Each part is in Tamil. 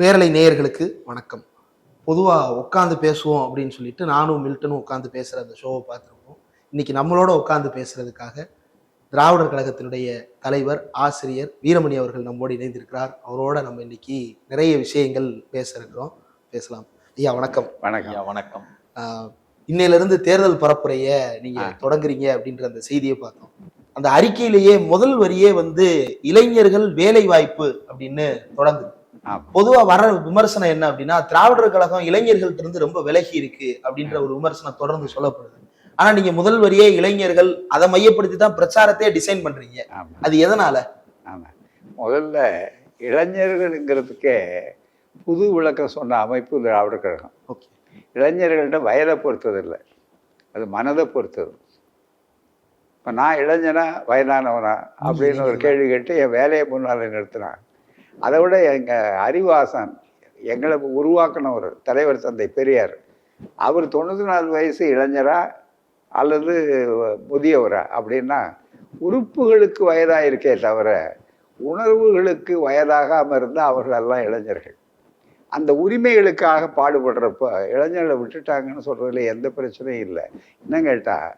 பேரலை நேயர்களுக்கு வணக்கம். பொதுவா உட்காந்து பேசுவோம் அப்படின்னு சொல்லிட்டு நானும் மில்டனும் உட்காந்து பேசுற அந்த ஷோவை பார்த்துருப்போம். இன்னைக்கு நம்மளோட உட்காந்து பேசுறதுக்காக திராவிடர் கழகத்தினுடைய தலைவர், ஆசிரியர் வீரமணி அவர்கள் நம்மோடு இணைந்திருக்கிறார். அவரோட நம்ம இன்னைக்கு நிறைய விஷயங்கள் பேச இருக்கிறோம். பேசலாம். ஐயா வணக்கம். வணக்கம். வணக்கம். இன்னையிலிருந்து தேர்தல் பரப்புரைய நீங்க தொடங்குறீங்க அப்படின்ற அந்த செய்தியை பார்த்தோம். அந்த அறிக்கையிலேயே முதல் வரியே இளைஞர்கள் வேலை வாய்ப்பு அப்படின்னு தொடங்குது. பொதுவா வர விமர்சனம் என்ன அப்படின்னா, திராவிடர் கழகம் இளைஞர்கள்ட்ட இருந்து ரொம்ப விலகி இருக்கு அப்படின்ற ஒரு விமர்சனம் தொடர்ந்து சொல்லப்படுது. ஆனா நீங்க முதல் வரியே இளைஞர்கள் அதை மையப்படுத்தி தான் பிரச்சாரத்தையே டிசைன் பண்றீங்க. அது எதனால? ஆமா, முதல்ல இளைஞர்கள்ங்கிறதுக்கே புது விளக்கம் சொன்ன அமைப்பு திராவிடர் கழகம். இளைஞர்கள்ட்ட வயதை பொறுத்தது இல்லை, அது மனதை பொறுத்தது. இப்போ நான் இளைஞனா வயதானவனா அப்படின்னு ஒரு கேள்வி கேட்டு என் வேலையை முன்னால் நிறுத்தினான். அதை விட எங்கள் அறிவாசன் எங்களை உருவாக்கினவர் தலைவர் தந்தை பெரியார், அவர் 94 வயசு இளைஞரா அல்லது முதியவரா அப்படின்னா, உறுப்புகளுக்கு வயதாக இருக்கே தவிர உணர்வுகளுக்கு வயதாகாமல் இருந்தால் அவர்களெல்லாம் இளைஞர்கள். அந்த உரிமைகளுக்காக பாடுபடுறப்ப இளைஞர்களை விட்டுட்டாங்கன்னு சொல்கிறதுல எந்த பிரச்சனையும் இல்லை. என்ன கேட்டால்,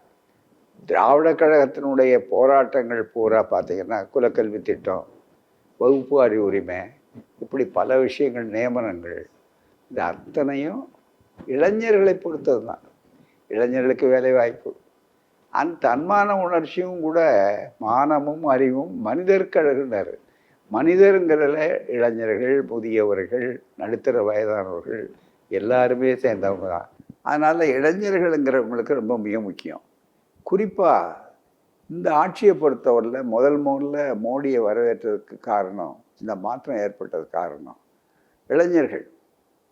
திராவிட கழகத்தினுடைய போராட்டங்கள் பூரா பார்த்திங்கன்னா குலக்கல்வி திட்டம், வகுப்பு அறிவு உரிமை, இப்படி பல விஷயங்கள், நியமனங்கள், இது அத்தனையும் இளைஞர்களை பொறுத்தது தான். இளைஞர்களுக்கு வேலை வாய்ப்பு, அந்த தன்மான உணர்ச்சியும் கூட மானமும் அறிவும் மனிதருக்கு அழகுனார். மனிதருங்கிறதுல இளைஞர்கள், முதியவர்கள், நடுத்தர வயதானவர்கள் எல்லாருமே சேர்ந்தவங்க தான். அதனால் இளைஞர்களுங்கிறவங்களுக்கு ரொம்ப மிக முக்கியம். குறிப்பாக இந்த ஆட்சியை பொறுத்தவரையில் முதல்ல மோடியை வரவேற்றதுக்கு காரணம், இந்த மாற்றம் ஏற்பட்டது காரணம் இளைஞர்கள்.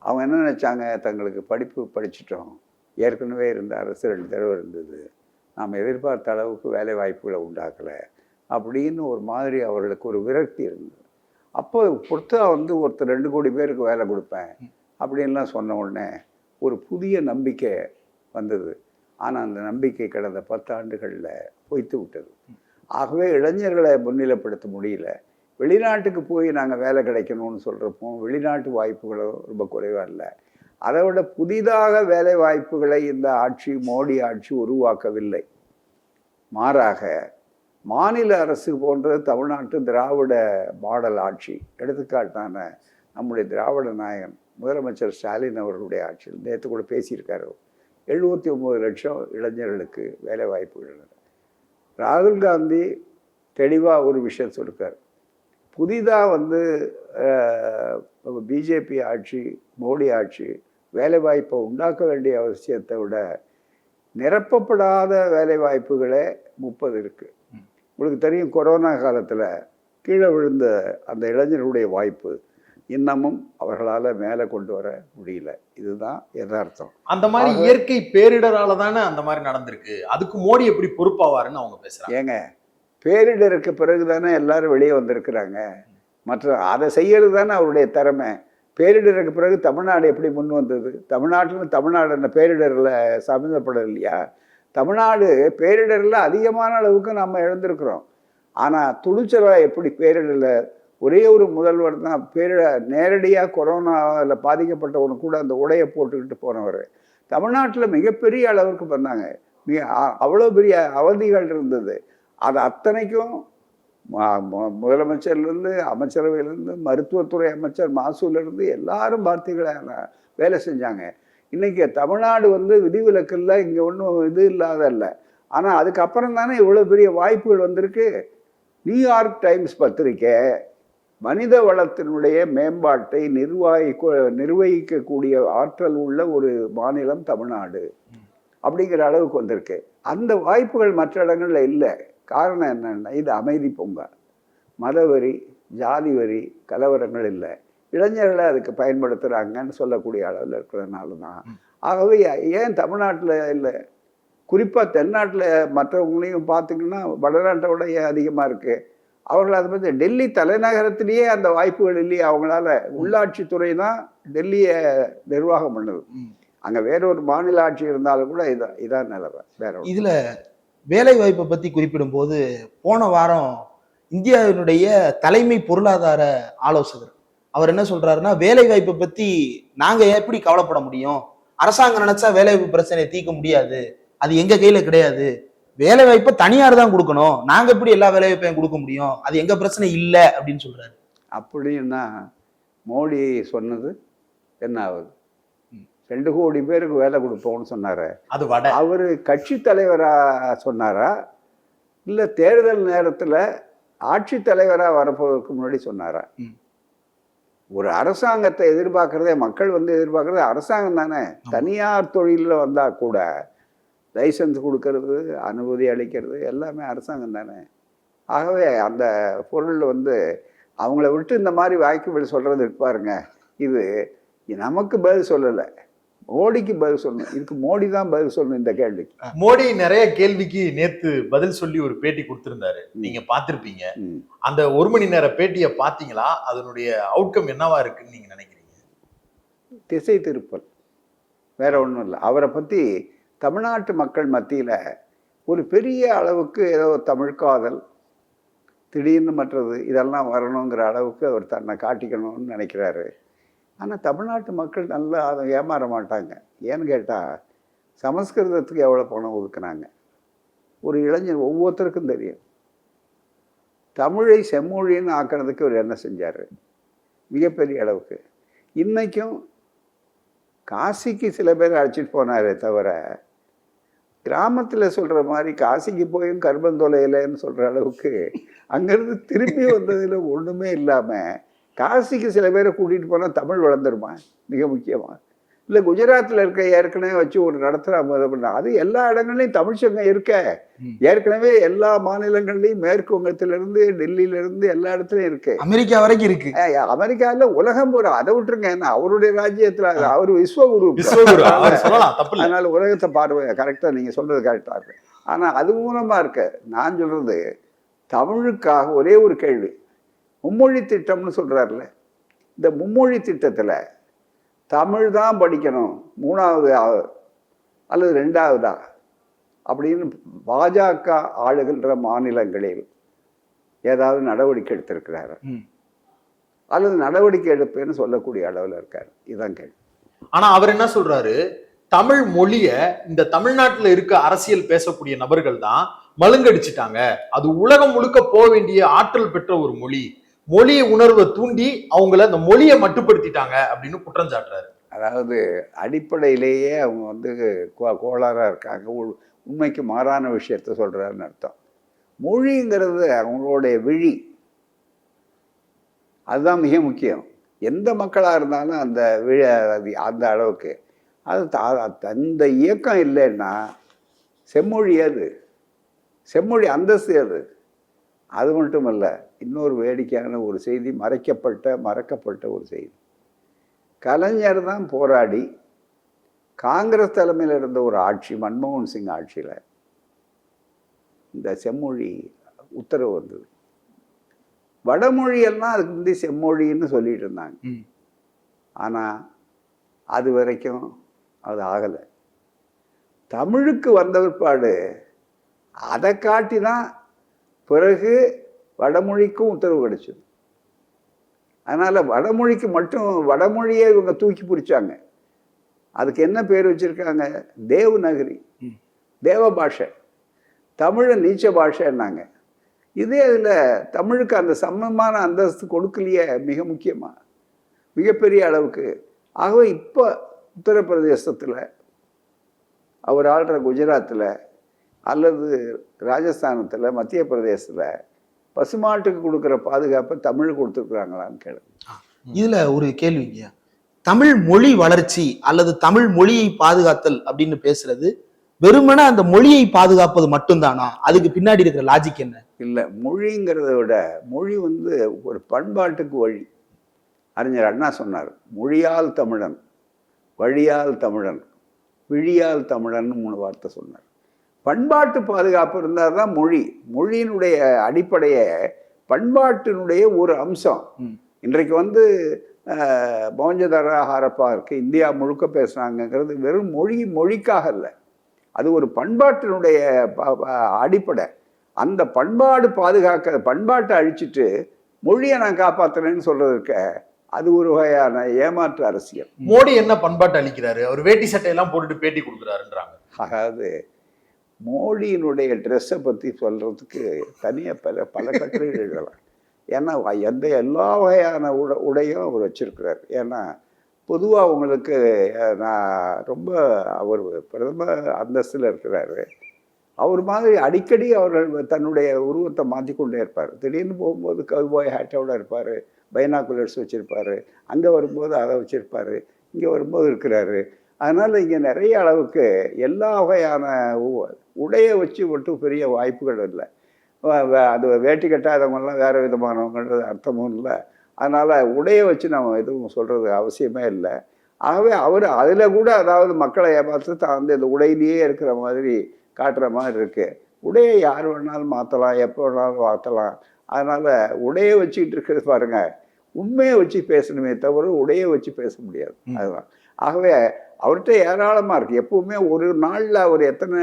அவங்க என்ன நினச்சாங்க, தங்களுக்கு படிச்சிட்டோம், ஏற்கனவே இருந்த அரசு 2 தடவை இருந்தது, நாம் எதிர்பார்த்த அளவுக்கு வேலை வாய்ப்புகளை உண்டாக்கலை அப்படின்னு ஒரு மாதிரி அவர்களுக்கு ஒரு விரக்தி இருந்தது. அப்போ பொறுத்தா ஒருத்தர் 2 கோடி பேருக்கு வேலை கொடுப்பேன் அப்படின்லாம் சொன்ன உடனே ஒரு புதிய நம்பிக்கை வந்தது. ஆனால் அந்த நம்பிக்கை கடந்த 10 ஆண்டுகளில் பொய்த்து விட்டது. ஆகவே இளைஞர்களை முன்னிலைப்படுத்த முடியல. வெளிநாட்டுக்கு போய் நாங்கள் வேலை கிடைக்கணும்னு சொல்கிறப்போ வெளிநாட்டு வாய்ப்புகளும் ரொம்ப குறைவாக இல்லை. அதை விட புதிதாக வேலை வாய்ப்புகளை இந்த ஆட்சி, மோடி ஆட்சி உருவாக்கவில்லை. மாறாக மாநில அரசு போன்ற தமிழ்நாட்டு திராவிட மாடல் ஆட்சி, எடுத்துக்காட்டான நம்முடைய திராவிட நாயகன் முதலமைச்சர் ஸ்டாலின் அவர்களுடைய ஆட்சியில் நேற்று கூட பேசியிருக்காரு, 79 லட்சம் இளைஞர்களுக்கு வேலை வாய்ப்புகள். ராகுல் காந்தி தெளிவாக ஒரு விஷயம் சொல்லியிருக்கார், புதிதாக பிஜேபி ஆட்சி, மோடி ஆட்சி வேலை வாய்ப்பை உண்டாக்க வேண்டிய அவசியத்தை விட நிரப்பப்படாத வேலை வாய்ப்புகளே 30 இருக்குது. உங்களுக்கு தெரியும், கொரோனா காலத்தில் கீழே விழுந்த அந்த இளைஞர்களுடைய வாய்ப்பு இன்னமும் அவர்களால் மேலே கொண்டு வர முடியல. இதுதான் யதார்த்தம். அந்த மாதிரி இயற்கை பேரிடரால தானே அந்த மாதிரி நடந்திருக்கு. அதுக்கு மோடி எப்படி பொறுப்பாவாருன்னு அவங்க பேசுறாங்க. ஏங்க, பேரிடருக்கு பிறகு தானே எல்லாரும் வெளியே வந்திருக்கிறாங்க. மற்ற அதை செய்யறது தானே அவருடைய திறமை. பேரிடருக்கு பிறகு தமிழ்நாடு எப்படி முன் வந்தது? தமிழ்நாடு அந்த பேரிடரில் சம்மந்தப்படல இல்லையா? தமிழ்நாடு பேரிடரில் அதிகமான அளவுக்கு நம்ம இழந்திருக்கிறோம். ஆனால் துணிச்சலாக எப்படி பேரிடரில் ஒரே ஒரு முதல்வர் தான் நேரடியாக கொரோனாவில் பாதிக்கப்பட்டவனு கூட அந்த உடையை போட்டுக்கிட்டு போனவர். தமிழ்நாட்டில் மிகப்பெரிய அளவுக்கு பண்ணாங்க. அவ்வளோ பெரிய அவதிகள் இருந்தது. அது அத்தனைக்கும் முதலமைச்சர்லேருந்து, அமைச்சரவையிலேருந்து, மருத்துவத்துறை அமைச்சர், மாசூலேருந்து எல்லாரும் வார்த்தைகளை வேலை செஞ்சாங்க. இன்றைக்கி தமிழ்நாடு விதிவிலக்கில் இங்கே ஒன்றும் இது இல்லாத இல்லை. ஆனால் அதுக்கப்புறம் தானே இவ்வளோ பெரிய வாய்ப்புகள் வந்திருக்கு. நியூயார்க் டைம்ஸ் பத்திரிக்கை மனித வளத்தினுடைய மேம்பாட்டை நிர்வகிக்கக்கூடிய ஆற்றல் உள்ள ஒரு மாநிலம் தமிழ்நாடு அப்படிங்கிற அளவுக்கு வந்திருக்கு. அந்த வாய்ப்புகள் மற்ற இடங்களில் இல்லை. காரணம் என்னென்னா, இது அமைதி பூங்கா, மதவெறி, ஜாதி வரி, கலவரங்கள் இல்லை. இளைஞர்களை அதுக்கு பயன்படுத்துகிறாங்கன்னு சொல்லக்கூடிய அளவில் இருக்கிறதுனால தான். ஆகவே ஏன் தமிழ்நாட்டில் இல்லை, குறிப்பாக தென்னாட்டில் மற்றவங்களையும் பார்த்திங்கன்னா வடநாட்டை விட ஏன் அதிகமாக இருக்குது? அவர்கள் அதை பற்றி டெல்லி தலைநகரத்திலேயே அந்த வாய்ப்புகள் இல்லையே. அவங்களால உள்ளாட்சித்துறை தான் டெல்லியை நிர்வாகம் பண்ணுது. அங்கே வேறொரு மாநில ஆட்சி இருந்தாலும் கூட இதான் நிலவை. வேற இதில் வேலை வாய்ப்பை பற்றி குறிப்பிடும் போது, போன வாரம் இந்தியாவினுடைய தலைமை பொருளாதார ஆலோசகர் அவர் என்ன சொல்றாருன்னா, வேலை வாய்ப்பை பத்தி நாங்க எப்படி கவலைப்பட முடியும்? அரசாங்கம் நினைச்சா வேலை வாய்ப்பு பிரச்சனையை தீர்க்க முடியாது, அது எங்க கையில கிடையாது. வேலை வாய்ப்பை தனியார் தான் கொடுக்கணும், நாங்க எப்படி எல்லா வேலை வாய்ப்பையும் கொடுக்க முடியும், அது எங்க பிரச்சனை இல்ல அப்படின்னு சொல்றாரு. அப்படின்னா மோடி சொன்னது என்ன ஆகுது? 2 கோடி பேருக்கு வேலை கொடுப்போம்னு சொன்னாரு. அது வட. அவரு கட்சி தலைவரா சொன்னாரா, இல்ல தேர்தல் நேரத்துல ஆட்சி தலைவரா வரப்போவதற்கு முன்னாடி சொன்னாரா? ஒரு அரசாங்கத்தை எதிர்பார்க்கறதே, மக்கள் வந்து எதிர்பார்க்கறதே அரசாங்கம் தானே. தனியார் தொழில வந்தா கூட லைசன்ஸ் கொடுக்கறது, அனுமதி அளிக்கிறது எல்லாமே அரசாங்கம் தானே. ஆகவே அந்த பொருள் வந்து அவங்கள விட்டு இந்த மாதிரி வாய்ப்புகள் சொல்றது இருப்பாருங்க. இது நமக்கு பதில் சொல்லலை, மோடிக்கு பதில் சொல்லணும். இதுக்கு மோடி தான் பதில் சொல்லணும் இந்த கேள்விக்கு. மோடி நிறைய கேள்விக்கு நேத்து பதில் சொல்லி ஒரு பேட்டி கொடுத்திருந்தாரு, நீங்க பார்த்திருப்பீங்க. அந்த 1 மணி நேர பேட்டியை பார்த்தீங்களா? அதனுடைய அவுட்கம் என்னவா இருக்குன்னு நீங்க நினைக்கிறீங்க? திசை திருப்பல், வேற ஒன்றும் இல்லை. அவரை பத்தி தமிழ்நாட்டு மக்கள் மத்தியில ஒரு பெரிய அளவுக்கு ஏதோ தமிழ் காதல், திடீர்னு மற்றது இதெல்லாம் வரணுங்கிற அளவுக்கு அவர் தன்னை காட்டிக்கணும்னு நினைக்கிறாரு. ஆனால் தமிழ்நாட்டு மக்கள் நல்லா அதை ஏமாற மாட்டாங்க. ஏன்னு கேட்டால், சமஸ்கிருதத்துக்கு எவ்வளோ பணம் ஒதுக்குனாங்க ஒரு இளைஞர் ஒவ்வொருத்தருக்கும் தெரியும். தமிழை செம்மொழின்னு ஆக்கிறதுக்கு அவர் என்ன செஞ்சார் மிகப்பெரிய அளவுக்கு. இன்னைக்கும் காசிக்கு சில பேர் அழைச்சிட்டு போனாரே தவிர, கிராமத்தில் சொல்கிற மாதிரி காசிக்கு போயும் கர்ப்பந்தொலையிலன்னு சொல்கிற அளவுக்கு அங்கேருந்து திரும்பி வந்ததில் ஒன்றுமே இல்லாமல், காசிக்கு சில பேரை கூட்டிகிட்டு போனால் தமிழ் வளர்ந்துருமா? மிக முக்கியமாக இல்லை, குஜராத்தில் இருக்க ஏற்கனவே வச்சு ஒரு நடத்துகிற அது எல்லா இடங்கள்லையும் தமிழ் சங்கம் இருக்க. ஏற்கனவே எல்லா மாநிலங்கள்லையும் மேற்கு வங்கத்திலிருந்து டெல்லியிலிருந்து எல்லா இடத்துலையும் இருக்கு, அமெரிக்கா வரைக்கும் இருக்கு. அமெரிக்காவில் உலகம் பூரா அதை விட்டுருங்க. ஏன்னா அவருடைய ராஜ்யத்தில் அவர் விஸ்வகுரு, அதனால உலகத்தை பார்வை கரெக்டாக நீங்கள் சொல்றது கரெக்டாக இருக்கு. ஆனால் அது மூலமாக இருக்க நான் சொல்றது, தமிழுக்காக ஒரே ஒரு கேள்வி, மும்மொழி திட்டம்னு சொல்றாருல, இந்த மும்மொழி திட்டத்தில் தமிழ் தான் படிக்கணும் 3வது அல்லது 2வதா அப்படின்னு பாஜக ஆளுகின்ற மாநிலங்களில் ஏதாவது நடவடிக்கை எடுத்திருக்கிறாரு அல்லது நடவடிக்கை எடுப்பேன்னு சொல்லக்கூடிய அளவில் இருக்காரு. இதுதான் கேள்வி. ஆனா அவர் என்ன சொல்றாரு, தமிழ் மொழிய இந்த தமிழ்நாட்டில் இருக்க அரசியல் பேசக்கூடிய நபர்கள் தான் மழுங்கடிச்சிட்டாங்க, அது உலகம் முழுக்க போக வேண்டிய ஆற்றல் பெற்ற ஒரு மொழி, மொழி உணர்வை தூண்டி அவங்கள அந்த மொழியை மட்டுப்படுத்திட்டாங்க அப்படின்னு குற்றம் சாட்டுறாரு. அதாவது அடிப்படையிலேயே அவங்க வந்து கோளாறாக இருக்காங்க, உண்மைக்கு மாறான விஷயத்த சொல்றாருன்னு அர்த்தம். மொழிங்கிறது அவங்களுடைய விழி, அதுதான் மிக முக்கியம். எந்த மக்களாக இருந்தாலும் அந்த அந்த அளவுக்கு அது அந்த இயக்கம் இல்லைன்னா செம்மொழி அது, செம்மொழி அந்தஸ்து அது. அது மட்டும் இல்லை, இன்னொரு வேடிக்கையான ஒரு செய்தி, மறக்கப்பட்ட ஒரு செய்தி. கலைஞர் தான் போராடி காங்கிரஸ் தலைமையில் இருந்த ஒரு ஆட்சி, மன்மோகன் சிங் ஆட்சியில் இந்த செம்மொழி உத்தரவு வந்தது. வடமொழியெல்லாம் அதுக்கு முந்தைய செம்மொழின்னு சொல்லிட்டு இருந்தாங்க. ஆனால் அது வரைக்கும் அது ஆகலை. தமிழுக்கு வந்த பிற்பாடு அதை காட்டி தான் பிறகு வடமொழிக்கும் உத்தரவு கிடைச்சது. அதனால் வடமொழிக்கு மட்டும், வடமொழியை இவங்க தூக்கி பிடிச்சாங்க. அதுக்கு என்ன பேர் வச்சுருக்காங்க? தேவநகரி, தேவ பாஷை. தமிழை நீச்ச பாஷைன்னாங்க. இதே இதில் தமிழுக்கு அந்த சமமான அந்தஸ்து கொடுக்கலையே, மிக முக்கியமாக மிகப்பெரிய அளவுக்கு. ஆகவே இப்போ உத்தரப்பிரதேசத்தில், அவர் ஆள்ற குஜராத்தில் அல்லது ராஜஸ்தானத்தில், மத்திய பிரதேசத்தில் பசுமாட்டுக்கு கொடுக்குற பாதுகாப்பை தமிழ் கொடுத்துருக்குறாங்களான்னு கேளு. இதுல ஒரு கேள்விங்க, தமிழ் மொழி வளர்ச்சி அல்லது தமிழ் மொழியை பாதுகாத்தல் அப்படின்னு பேசுறது வெறுமனே அந்த மொழியை பாதுகாப்பது மட்டும்தானா? அதுக்கு பின்னாடி இருக்கிற லாஜிக் என்ன? இல்லை, மொழிங்கிறத விட மொழி வந்து ஒரு பண்பாட்டுக்கு வழி. அறிஞர் அண்ணா சொன்னார், மொழியால் தமிழன், வழியால் தமிழன், விழியால் தமிழன் 3 வார்த்தை சொன்னார். பண்பாட்டு பாதுகாப்பு இருந்தால் தான் மொழி. மொழியினுடைய அடிப்படையை பண்பாட்டினுடைய ஒரு அம்சம். இன்றைக்கு வந்து மொஹஞ்சதாரோ ஹரப்பா இருக்கு, இந்தியா முழுக்க பேசுகிறாங்கிறது வெறும் மொழிக்காக இல்லை, அது ஒரு பண்பாட்டினுடைய அடிப்படை. அந்த பண்பாடு பண்பாட்டை அழிச்சிட்டு மொழியை நான் காப்பாற்றுறேன்னு சொல்றதுக்கு அது ஒரு வகையான ஏமாற்று அரசியல். மோடி என்ன பண்பாட்டு அளிக்கிறாரு? அவர் வேட்டி சட்டையெல்லாம் போட்டுட்டு பேட்டி கொடுக்குறாருன்றாங்க. அதாவது மோடியினுடைய ட்ரெஸ்ஸை பற்றி சொல்கிறதுக்கு தனியாக பல கட்டுரைகள் எழுதலாம். ஏன்னா எல்லா வகையான உடையும் அவர் வச்சிருக்கிறார். ஏன்னா பொதுவாக அவங்களுக்கு நான் ரொம்ப அவர் பிரதம அந்தஸ்தில் இருக்கிறாரு. அவர் மாதிரி அடிக்கடி அவர்கள் தன்னுடைய உருவத்தை மாற்றிக்கொண்டே இருப்பார். திடீர்னு போகும்போது கவுபாய் ஹேட்டோட இருப்பார், பைனாகுலர்ஸ் வச்சுருப்பார், அங்கே வரும்போது அதை வச்சுருப்பார், இங்கே வரும்போது இருக்கிறாரு. அதனால் இங்கே நிறைய அளவுக்கு எல்லா வகையான உடையை வச்சு மட்டும் பெரிய வாய்ப்புகள் இல்லை. அது வேட்டி கட்டாதவங்கெல்லாம் வேறு விதமானவங்கன்றது அர்த்தமும் இல்லை. அதனால் உடையை வச்சு நம்ம எதுவும் சொல்கிறது அவசியமே இல்லை. ஆகவே அவர் அதில் கூட அதாவது மக்களை ஏமாற்று தான் வந்து இந்த உடையிலேயே இருக்கிற மாதிரி காட்டுற மாதிரி இருக்குது. உடையை யார் வேணாலும் மாற்றலாம், எப்போ வேணாலும் மாற்றலாம். அதனால் உடையை வச்சுக்கிட்டு இருக்கிறது பாருங்கள், உண்மையை வச்சு பேசணுமே தவிர உடையை வச்சு பேச முடியாது. அதுதான். ஆகவே அவர்கிட்ட ஏராளமாக இருக்குது. எப்பவுமே ஒரு நாளில் அவர் எத்தனை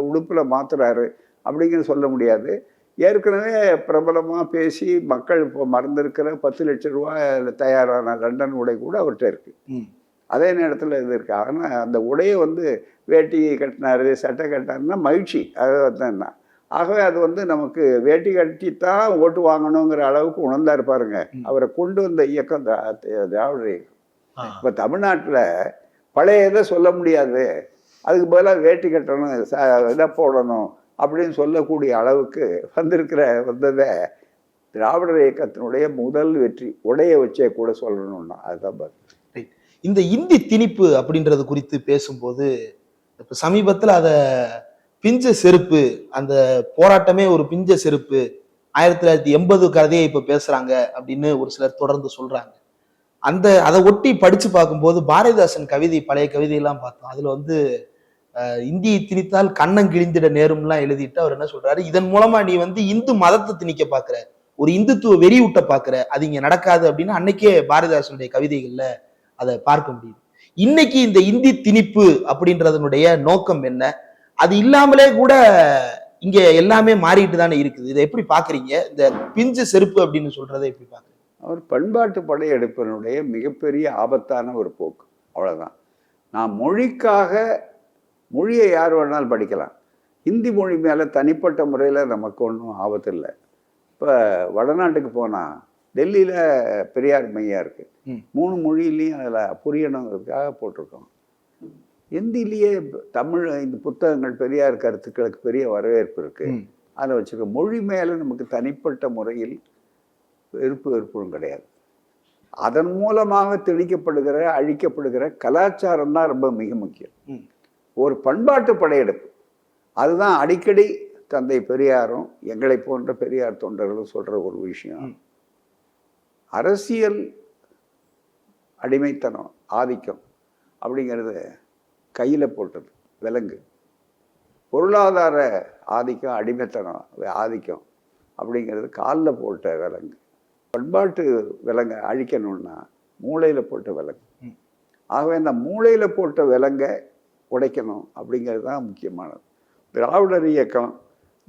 உடுப்பில் மாற்றுறாரு அப்படிங்கிறது சொல்ல முடியாது. ஏற்கனவே பிரபலமாக பேசி மக்கள் இப்போ மறந்துருக்கிற 10 லட்சம் ரூபாய் தயாரான லண்டன் உடை கூட அவர்கிட்ட இருக்குது. அதே நேரத்தில் இது இருக்குது. ஆனால் அந்த உடையை வந்து வேட்டி கட்டினார், சட்டை கட்டினாருன்னா மகிழ்ச்சி, அது தான். ஆகவே அது வந்து நமக்கு வேட்டி கட்டித்தான் ஓட்டு வாங்கணுங்கிற அளவுக்கு உணர்ந்தா இருப்பாருங்க. அவரை கொண்டு வந்த இயக்கம் திராவிட இயக்கம். இப்போ தமிழ்நாட்டில் பழைய இதை சொல்ல முடியாது, அதுக்கு பதிலாக வேட்டி கட்டணும், இதை போடணும் அப்படின்னு சொல்லக்கூடிய அளவுக்கு வந்ததை திராவிடர் இயக்கத்தினுடைய முதல் வெற்றி. உடையை வச்சே கூட சொல்லணும்னா அதுதான். இந்த இந்தி திணிப்பு அப்படின்றது குறித்து பேசும்போது இப்ப சமீபத்தில் அதை பிஞ்ச செருப்பு, அந்த போராட்டமே ஒரு பிஞ்ச செருப்பு, 1980 கதையை இப்ப பேசுறாங்க அப்படின்னு ஒரு சிலர் தொடர்ந்து சொல்றாங்க. அதை ஒட்டி படிச்சு பார்க்கும்போது பாரதிதாசன் கவிதை, பழைய கவிதையெல்லாம் பார்த்தோம். அதுல வந்து இந்தியை திணித்தால் கண்ணம் கிழிந்திட நேரும்லாம் எழுதிட்டு அவர் என்ன சொல்றாரு, இதன் மூலமா நீ வந்து இந்து மதத்தை திணிக்க பாக்குற, ஒரு இந்துத்துவ வெறியூட்ட பாக்குற, அது இங்க நடக்காது அப்படின்னு அன்னைக்கே பாரதிதாசனுடைய கவிதைகள்ல அதை பார்க்க முடியுது. இன்னைக்கு இந்த இந்தி திணிப்பு அப்படின்றதனுடைய நோக்கம் என்ன? அது இல்லாமலே கூட இங்க எல்லாமே மாறிட்டு தானே இருக்குது. இதை எப்படி பாக்குறீங்க? இந்த பிஞ்சு செருப்பு அப்படின்னு சொல்றதை எப்படி பாக்குறீங்க? அவர் பண்பாட்டு படையெடுப்பினுடைய மிகப்பெரிய ஆபத்தான ஒரு போக்கு, அவ்வளவுதான். நான் மொழியை யார் வேணாலும் படிக்கலாம். ஹிந்தி மொழி மேலே தனிப்பட்ட முறையில் நமக்கு ஒன்றும் ஆபத்து இல்லை. இப்போ வடநாட்டுக்கு போனால் டெல்லியில் பெரியார் மையா இருக்குது, 3 மொழியிலையும் அதில் புரியணுங்கிறதுக்காக போட்டிருக்கோம். ஹிந்திலேயே தமிழ் இந்த புத்தகங்கள் பெரியார் கருத்துக்களுக்கு பெரிய வரவேற்பு இருக்குது. அதில் வச்சுருக்க மொழி மேலே நமக்கு தனிப்பட்ட முறையில் வெறுப்பும் கிடையாது. அதன் மூலமாக திணிக்கப்படுகிற அழிக்கப்படுகிற கலாச்சாரம் தான் ரொம்ப மிக முக்கியம். ஒரு பண்பாட்டு படையெடுப்பு அதுதான் அடிக்கடி தந்தை பெரியாரும் எங்களை போன்ற பெரியார் தொண்டர்களும் சொல்ற ஒரு விஷயம். அரசியல் அடிமைத்தனம், ஆதிக்கம் அப்படிங்கிறது கையில போட்டது விலங்கு. பொருளாதார ஆதிக்கம், அடிமைத்தனம், ஆதிக்கம் அப்படிங்கிறது காலில் போட்ட விலங்கு. பண்பாட்டு விலங்கை அழிக்கணும்னா மூளையில் போட்ட விலங்கு. ஆகவே இந்த மூளையில் போட்ட விலங்கை உடைக்கணும் அப்படிங்கிறது தான் முக்கியமானது. திராவிடர் இயக்கம்,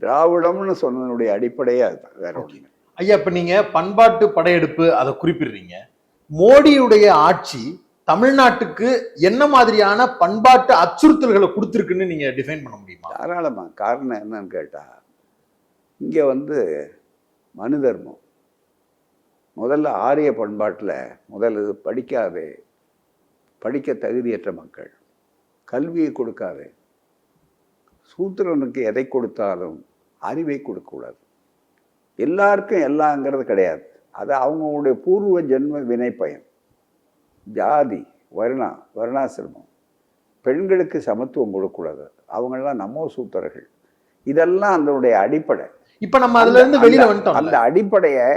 திராவிடம்னு சொன்னதனுடைய அடிப்படையே அதுதான், வேற ஒன்று. ஐயா, இப்ப நீங்க பண்பாட்டு படையெடுப்பு அதை குறிப்பிடுறீங்க. மோடியுடைய ஆட்சி தமிழ்நாட்டுக்கு என்ன மாதிரியான பண்பாட்டு அச்சுறுத்தல்களை கொடுத்துருக்குன்னு நீங்க டிஃபைன் பண்ண முடியுமா? தாராளமா. காரணம் என்னன்னு கேட்டா, இங்க வந்து மனு தர்மம் முதல்ல ஆரிய பண்பாட்டில் முதல்ல படிக்காதே, படிக்க தகுதியற்ற மக்கள், கல்வியை கொடுக்காது, சூத்திரனுக்கு எதை கொடுத்தாலும் அறிவை கொடுக்கக்கூடாது, எல்லாருக்கும் எல்லாங்கிறது கிடையாது, அது அவங்களுடைய பூர்வ ஜென்ம வினை பயன், ஜாதி வர்ணாசிரமம், பெண்களுக்கு சமத்துவம் கொடுக்கக்கூடாது, அவங்கெல்லாம் நம்ம சூத்திரர்கள், இதெல்லாம் அதனுடைய அடிப்படை. இப்ப நம்ம அதுல இருந்து வெளியில வந்துட்டோம். அந்த அடிப்படையை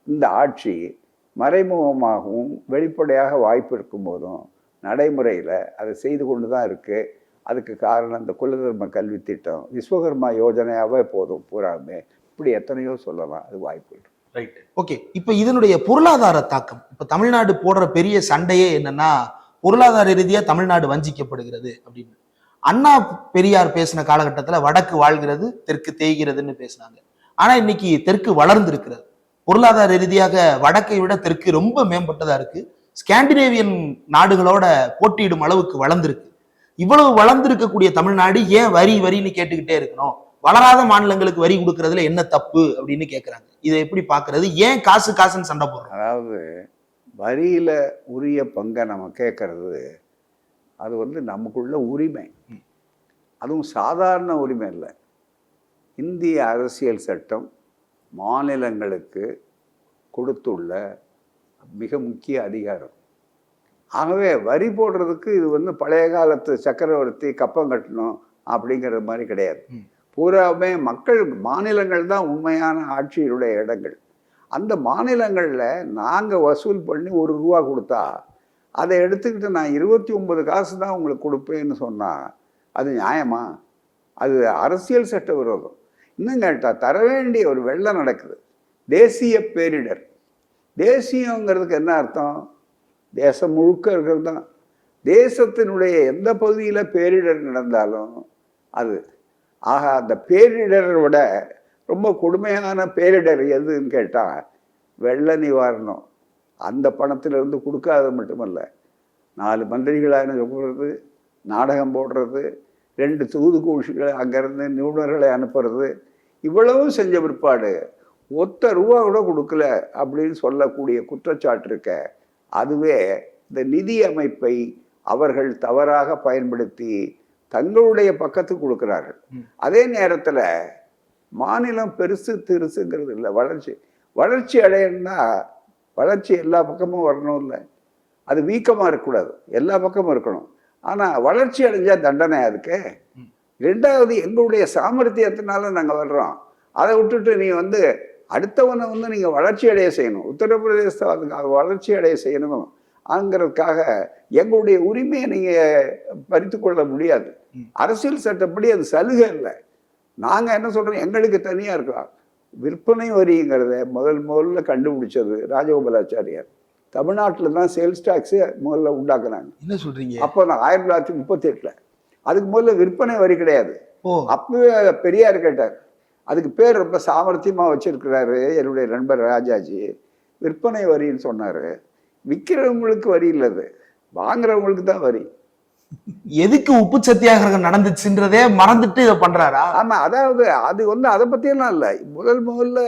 இந்த ஆட்சி மறைமுகமாகவும் வெளிப்படையாக வாய்ப்பு இருக்கும் போதும் நடைமுறையில் அதை செய்து கொண்டு தான் இருக்குது. அதுக்கு காரணம் இந்த குலதர்ம கல்வி திட்டம், விஸ்வகர்மா யோஜனையாவே போதும் பூராமே, இப்படி எத்தனையோ சொல்லலாம். அது வாய்ப்பு. Right, okay. இப்போ இதனுடைய பொருளாதார தாக்கம், இப்போ தமிழ்நாடு போடுற பெரிய சண்டையே என்னன்னா பொருளாதார ரீதியாக தமிழ்நாடு வஞ்சிக்கப்படுகிறது அப்படின்னு. அண்ணா பெரியார் பேசின காலகட்டத்தில் வடக்கு வாழ்கிறது தெற்கு தேய்கிறதுன்னு பேசினாங்க. ஆனால் இன்னைக்கு தெற்கு வளர்ந்து இருக்கிறது. பொருளாதார ரீதியாக வடக்கை விட தெற்கு ரொம்ப மேம்பட்டதா இருக்கு. ஸ்காண்டினேவியன் நாடுகளோட போட்டியிடும் அளவுக்கு வளர்ந்துருக்கு. இவ்வளவு வளர்ந்திருக்கக்கூடிய தமிழ்நாடு ஏன் வரி வரின்னு கேட்டுக்கிட்டே இருக்கணும்? வளராத மாநிலங்களுக்கு வரி கொடுக்கறதுல என்ன தப்பு அப்படின்னு கேட்கறாங்க. இதை எப்படி பாக்குறது? ஏன் காசு காசுன்னு சண்டை போடுறோம்? அதாவது வரியில உரிய பங்கை நம்ம கேட்கறது அது வந்து நமக்குள்ள உரிமை. அதுவும் சாதாரண உரிமை இல்லை. இந்திய அரசியல் சட்டம் மாநிலங்களுக்கு கொடுத்துள்ள மிக முக்கிய அதிகாரம். ஆகவே வரி போடுறதுக்கு இது வந்து பழைய காலத்து சக்கரவர்த்தி கப்பம் கட்டணும் அப்படிங்கிற மாதிரி கிடையாது. பூராமே மக்கள் மாநிலங்கள் தான் உண்மையான ஆட்சியுடைய இடங்கள். அந்த மாநிலங்களில் நாங்கள் வசூல் பண்ணி ₹1 கொடுத்தா அதை எடுத்துக்கிட்டு நான் 29 காசு தான் உங்களுக்கு கொடுப்பேன்னு சொன்னால் அது நியாயமா? அது அரசியல் சட்ட விரோதம். இன்னும் கேட்டால் தர வேண்டிய ஒரு வெள்ளம் நடக்குது, தேசிய பேரிடர். தேசியங்கிறதுக்கு என்ன அர்த்தம்? தேசம் முழுக்க இருக்கிறது தான். தேசத்தினுடைய எந்த பகுதியில் பேரிடர் நடந்தாலும் அது அந்த பேரிடரை விட ரொம்ப கொடுமையான பேரிடர் எதுன்னு கேட்டால் வெள்ள நிவாரணம். அந்த பணத்திலிருந்து கொடுக்காத மட்டுமல்ல, 4 மந்திரிகளை அனுப்புறது, நாடகம் போடுறது, 2 தூதுக்குழுக்களை அங்கேருந்து நிபுணர்களை அனுப்புறது, இவ்வளவும் செஞ்ச பிற்பாடு ₹1 கூட கொடுக்கல அப்படின்னு சொல்லக்கூடிய குற்றச்சாட்டு இருக்க, அதுவே இந்த நிதி அமைப்பை அவர்கள் தவறாக பயன்படுத்தி தங்களுடைய பக்கத்துக்கு கொடுக்கிறார்கள். அதே நேரத்தில் மாநிலம் பெருசு திருசுங்கிறது இல்லை. வளர்ச்சி அடையணும்னா வளர்ச்சி எல்லா பக்கமும் வரணும் இல்லை, அது வீக்கமாக இருக்கக்கூடாது, எல்லா பக்கமும் இருக்கணும். ஆனால் வளர்ச்சி அடைஞ்சால் தண்டனை அதுக்கு. 2வது எங்களுடைய சாமர்த்தியத்தினால நாங்கள் வர்றோம். அதை விட்டுட்டு நீ வந்து அடுத்தவனை வந்து நீங்கள் வளர்ச்சி அடைய செய்யணும், உத்தரப்பிரதேசத்தை அதுக்கு வளர்ச்சி அடைய செய்யணும் ஆங்கிறதுக்காக எங்களுடைய உரிமையை நீங்கள் பறித்து கொள்ள முடியாது. அரசியல் சட்டப்படி அது சலுகை இல்லை. நாங்கள் என்ன சொல்கிறோம், எங்களுக்கு தனியாக இருக்கலாம். விற்பனை வரிங்கிறத முதல்ல கண்டுபிடிச்சது ராஜகோபாலாச்சாரியார். தமிழ்நாட்டில் தான் சேல்ஸ் டாக்ஸு முதல்ல உண்டாக்குனாங்க. என்ன சொல்றீங்க? அப்போ நான் 1938. அதுக்கு முதல்ல விற்பனை வரி கிடையாது. அப்பவே பெரியார் கேட்டார். அதுக்கு பேர் ரொம்ப சாமர்த்தியமாக வச்சிருக்கிறாரு என்னுடைய நண்பர் ராஜாஜி. விற்பனை வரின்னு சொன்னார். விற்கிறவங்களுக்கு வரி இல்லது, வாங்குறவங்களுக்கு தான் வரி. எதுக்கு உப்பு சத்தியாகிரகம் நடந்துச்சுன்றதே மறந்துட்டு இதை பண்றாரா? ஆமா, அதாவது அது வந்து அதை பத்தியெல்லாம் இல்லை. முதல்ல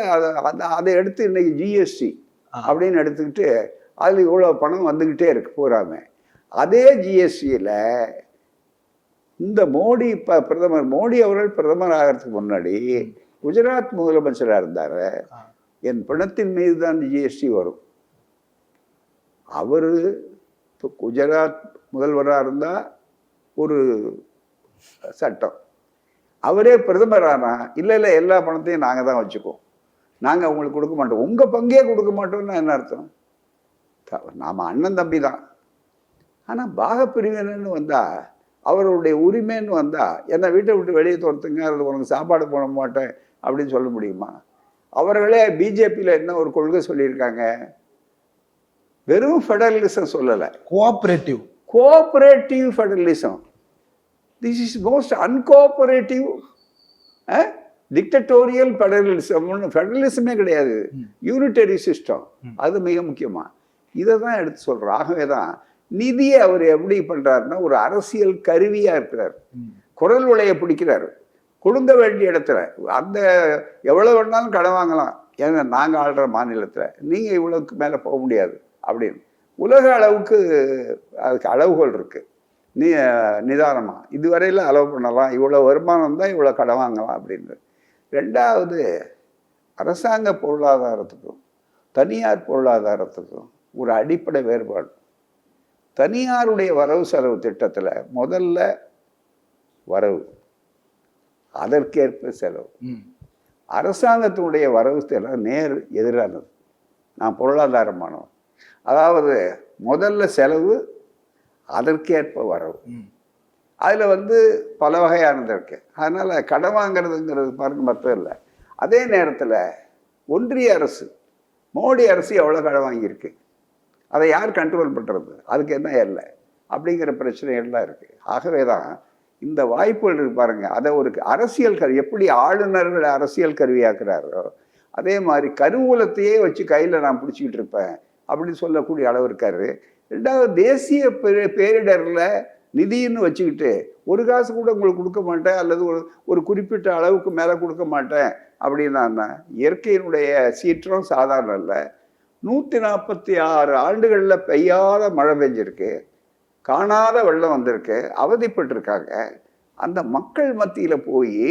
அதை எடுத்து இன்னைக்கு ஜிஎஸ்டி அப்படின்னு எடுத்துக்கிட்டு அதுல இவ்வளவு பணம் வந்துகிட்டே இருக்கு பூராமே. அதே ஜிஎஸ்டியில இந்த மோடி பிரதமர் மோடி அவர்கள் பிரதமர் ஆகிறதுக்கு முன்னாடி குஜராத் முதலமைச்சராக இருந்தாரு. என் பணத்தின் மீது தான் ஜிஎஸ்டி வரும். அவரு குஜராத் முதல்வராக இருந்தால் ஒரு சட்டம், அவரே பிரதமர் ஆனா இல்லை எல்லா பணத்தையும் நாங்கள் தான் வச்சுக்குவோம், நாங்கள் உங்களுக்கு கொடுக்க மாட்டோம், உங்கள் பங்கே கொடுக்க மாட்டோம்னா என்ன அர்த்தம்? நாம் அண்ணன் தம்பி தான். ஆனால் பாகப்பிரிவினைன்னு வந்தால், அவருடைய உரிமைன்னு வந்தால், என்னை வீட்டை விட்டு வெளியே துரத்துங்க, அதில் உனக்கு சாப்பாடு போட மாட்டேன் அப்படின்னு சொல்ல முடியுமா? அவர்களே பிஜேபியில் என்ன ஒரு கொள்கை சொல்லியிருக்காங்க, வெறும் ஃபெடரலிசம் சொல்லலை, cooperative federalism. This is most uncooperative dictatorial federalism. ஃபெடரலிசமே கிடையாது, யூனிட்டரி சிஸ்டம். அது மிக முக்கியமாக இதை தான் எடுத்து சொல்கிறோம். ஆகவே தான் நிதியை அவர் எப்படி பண்ணுறாருன்னா ஒரு அரசியல் கருவியாக இருக்கிறார். குரல் விலையை பிடிக்கிறார், கொடுங்க வேண்டிய இடத்துல. அந்த எவ்வளோ வேணாலும் கடன் வாங்கலாம், ஏன்னா நாங்கள் ஆள்ற மாநிலத்தில் நீங்கள் இவ்வளோக்கு மேலே போக முடியாது அப்படின்னு. உலக அளவுக்கு அதுக்கு அளவுகள் இருக்குது. நிதானமாக இதுவரையில் அளவு பண்ணலாம், இவ்வளோ வருமானம் தான் இவ்வளோ கடன் வாங்கலாம் அப்படின்னு. 2வது, அரசாங்க பொருளாதாரத்துக்கும் தனியார் பொருளாதாரத்துக்கும் ஒரு அடிப்படை வேறுபாடு. தனியாருடைய வரவு செலவு திட்டத்தில் முதல்ல வரவு, அதற்கேற்ப செலவு. அரசாங்கத்தினுடைய வரவு செலவு நேர் எதிரானது. நான் பொருளாதாரமானவன். அதாவது முதல்ல செலவு, அதற்கேற்ப வரவு. அதில் வந்து பல வகையானது இருக்கு. அதனால் கடன் வாங்கிறதுங்கிறது பாருங்க மொத்தம் இல்லை. அதே நேரத்தில் ஒன்றிய அரசு, மோடி அரசு எவ்வளோ கடன் வாங்கியிருக்கு, அதை யார் கண்ட்ரோல் பண்ணுறது, அதுக்கு என்ன இல்லை அப்படிங்கிற பிரச்சனைகள்லாம் இருக்குது. ஆகவே தான் இந்த வாய்ப்புகள் இருக்கு பாருங்க. அதை ஒரு அரசியல் கருவி, எப்படி ஆளுநர்கள் அரசியல் கருவியாக்குறாரோ அதே மாதிரி கருவூலத்தையே வச்சு கையில் நான் பிடிச்சிக்கிட்டு இருப்பேன் அப்படின்னு சொல்லக்கூடிய அளவு இருக்காரு. ரெண்டாவது தேசிய பேரிடரில் நிதின்னு வச்சுக்கிட்டு ஒரு காசு கூட உங்களுக்கு கொடுக்க மாட்டேன் அல்லது ஒரு குறிப்பிட்ட அளவுக்கு மேலே கொடுக்க மாட்டேன் அப்படின்னா இயற்கையினுடைய சீற்றம் சாதாரண இல்லை. 146 ஆண்டுகளில் பெய்யாத மழை பெஞ்சிருக்கு, காணாத வெள்ளம் வந்திருக்கு, அவதிப்பட்டிருக்காங்க. அந்த மக்கள் மத்தியில் போய்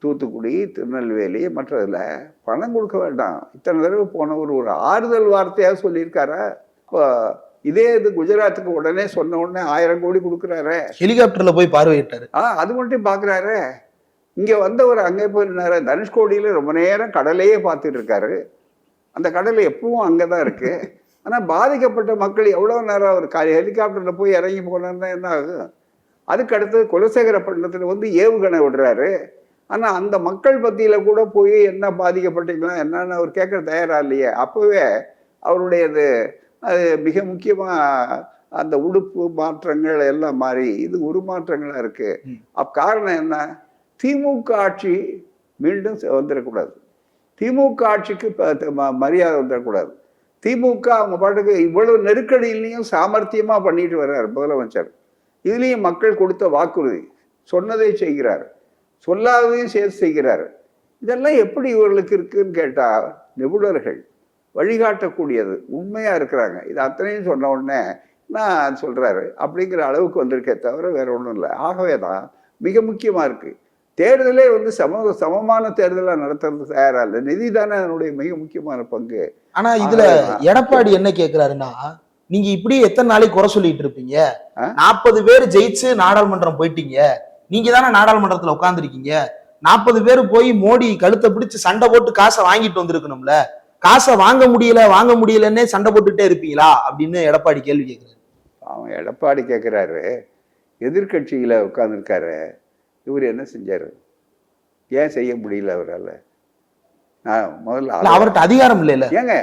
தூத்துக்குடி, திருநெல்வேலி மற்றதில் பணம் கொடுக்க வேண்டாம், இத்தனை தடவை போனவர் ஒரு ஆறுதல் வார்த்தையாக சொல்லியிருக்காரா? இப்போ இதே இது குஜராத்துக்கு உடனே சொன்ன உடனே 1000 கோடி கொடுக்குறாரு, ஹெலிகாப்டர்ல போய் பார்வையிட்டாரு. அது மட்டும் பார்க்குறாரு. இங்கே வந்தவர் அங்கே போயிருந்தாரு, தனுஷ்கோடியில் ரொம்ப நேரம் கடலையே பார்த்துட்டு இருக்காரு. அந்த கடல் எப்பவும் அங்கே தான் இருக்கு. ஆனால் பாதிக்கப்பட்ட மக்கள் எவ்வளோ நேரம் ஒரு ஹெலிகாப்டரில் போய் இறங்கி போனா என்ன ஆகும்? அதுக்கு அடுத்தது குலசேகரப்பட்டினத்தில் வந்து ஏவுகணை விடுறாரு. ஆனால் அந்த மக்கள் பத்தியில் கூட போய் என்ன பாதிக்கப்பட்டீங்களா என்னன்னு அவர் கேட்க தயாரா இல்லையே. அப்போவே அவருடையது அது மிக முக்கியமாக அந்த உடுப்பு மாற்றங்கள் எல்லாம் மாறி இது உருமாற்றங்களாக இருக்கு. காரணம் என்ன? திமுக ஆட்சி மீண்டும் வந்துடக்கூடாது, திமுக ஆட்சிக்கு மரியாதை வந்துடக்கூடாது. திமுக அவங்க பாட்டுக்கு இவ்வளவு நெருக்கடியிலையும் சாமர்த்தியமா பண்ணிட்டு வர்றாரு முதலமைச்சர். இதுலேயும் மக்கள் கொடுத்த வாக்குறுதி, சொன்னதை செய்கிறார், சொல்லாததையும் சேர்த்து செய்கிறார். இதெல்லாம் எப்படி இவர்களுக்கு இருக்குன்னு கேட்டால் நிபுணர்கள் வழிகாட்டக்கூடியது உண்மையாக இருக்கிறாங்க. இது அத்தனையும் சொன்ன உடனே நான் சொல்கிறாரு அப்படிங்கிற அளவுக்கு வந்திருக்கே தவிர வேற ஒன்றும் இல்லை. ஆகவே தான் மிக முக்கியமாக இருக்குது. தேர்தலே வந்து சமமான தேர்தலாக நடத்துறது தயாரா இல்லை. நிதி தானே அதனுடைய மிக முக்கியமான பங்கு. ஆனா இதுல எடப்பாடி என்ன கேட்கிறாருன்னா, நீங்க இப்படி எத்தனை நாளைக்கு குறை சொல்லிட்டு இருப்பீங்க? 40 பேர் ஜெயிச்சு நாடாளுமன்றம் போயிட்டீங்க, நீங்க தானே நாடாளுமன்றத்துல உட்கார்ந்துருக்கீங்க. 40 பேர் போய் மோடி கழுத்தை பிடிச்சு சண்டை போட்டு காசை வாங்கிட்டு வந்திருக்கணும்ல, காசை வாங்க முடியலன்னே சண்டை போட்டுட்டே இருப்பீங்களா அப்படின்னு எடப்பாடி கேள்வி கேட்கிறாரு. அவன் எடப்பாடி கேட்கிறாரு, எதிர்கட்சியில உட்கார்ந்துருக்காரு, இவர் என்ன செஞ்சாரு, ஏன் செய்ய முடியல அவரால்? முதல்ல அவர்கிட்ட அதிகாரம் இல்லைல்ல. ஏங்க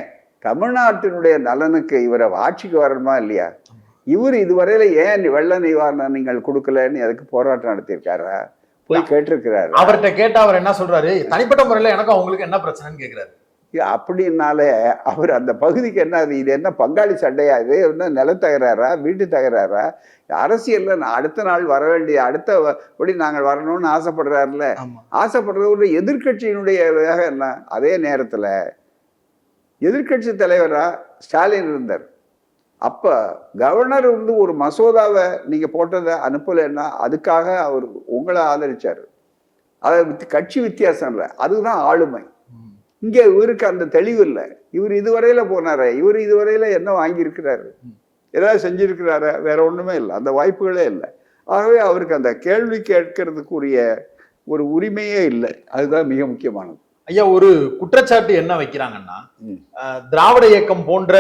தமிழ்நாட்டினுடைய நலனுக்கு இவரை ஆட்சிக்கு வரணுமா இல்லையா? இவர் இதுவரையில ஏன் வெள்ள நிவாரணம் நீங்கள் கொடுக்கலன்னு அதுக்கு போராட்டம் நடத்தியிருக்காரா? போய் கேட்டிருக்கிறாரு. அவர்கிட்ட கேட்டா அவர் என்ன சொல்றாரு? தனிப்பட்ட முறையில எனக்கும் அவங்களுக்கு என்ன பிரச்சனைன்னு கேட்கிறாரு. அப்படின்னாலே அவர் அந்த பகுதிக்கு என்ன, இது என்ன பங்காளி சண்டையா, இது என்ன நில தகராறா, வீட்டு தகராறா? அரசியல்ல அடுத்த நாள் வர வேண்டிய அடுத்தபடி நாங்கள் வரணும்னு ஆசைப்படுறாருல. ஆசைப்படுறவரு எதிர்கட்சியினுடைய வேகம் என்ன? அதே நேரத்துல எதிர்கட்சி தலைவரா ஸ்டாலின் இருந்தார். அப்ப கவர்னர் வந்து ஒரு மசோதாவை நீங்க போட்டதை அனுப்பலைன்னா அதுக்காக அவர் உங்களை ஆதரிச்சாரு. அதை கட்சி வித்தியாசம் இல்லை, அதுதான் ஆளுமை. இங்க இவருக்கு அந்த தெளிவு இல்லை. இவர் இதுவரையில போனாரு, இவர் இதுவரையில என்ன வாங்கியிருக்கிறாரு, ஏதாவது செஞ்சிருக்கிறாரு? வேற ஒண்ணுமே இல்லை, அந்த வாய்ப்புகளே இல்லை. ஆகவே அவருக்கு அந்த கேள்வி கேட்கறதுக்குரிய ஒரு உரிமையே இல்லை. அதுதான் மிக முக்கியமானது. ஐயா, ஒரு குற்றச்சாட்டு என்ன வைக்கிறாங்கன்னா, திராவிட இயக்கம் போன்ற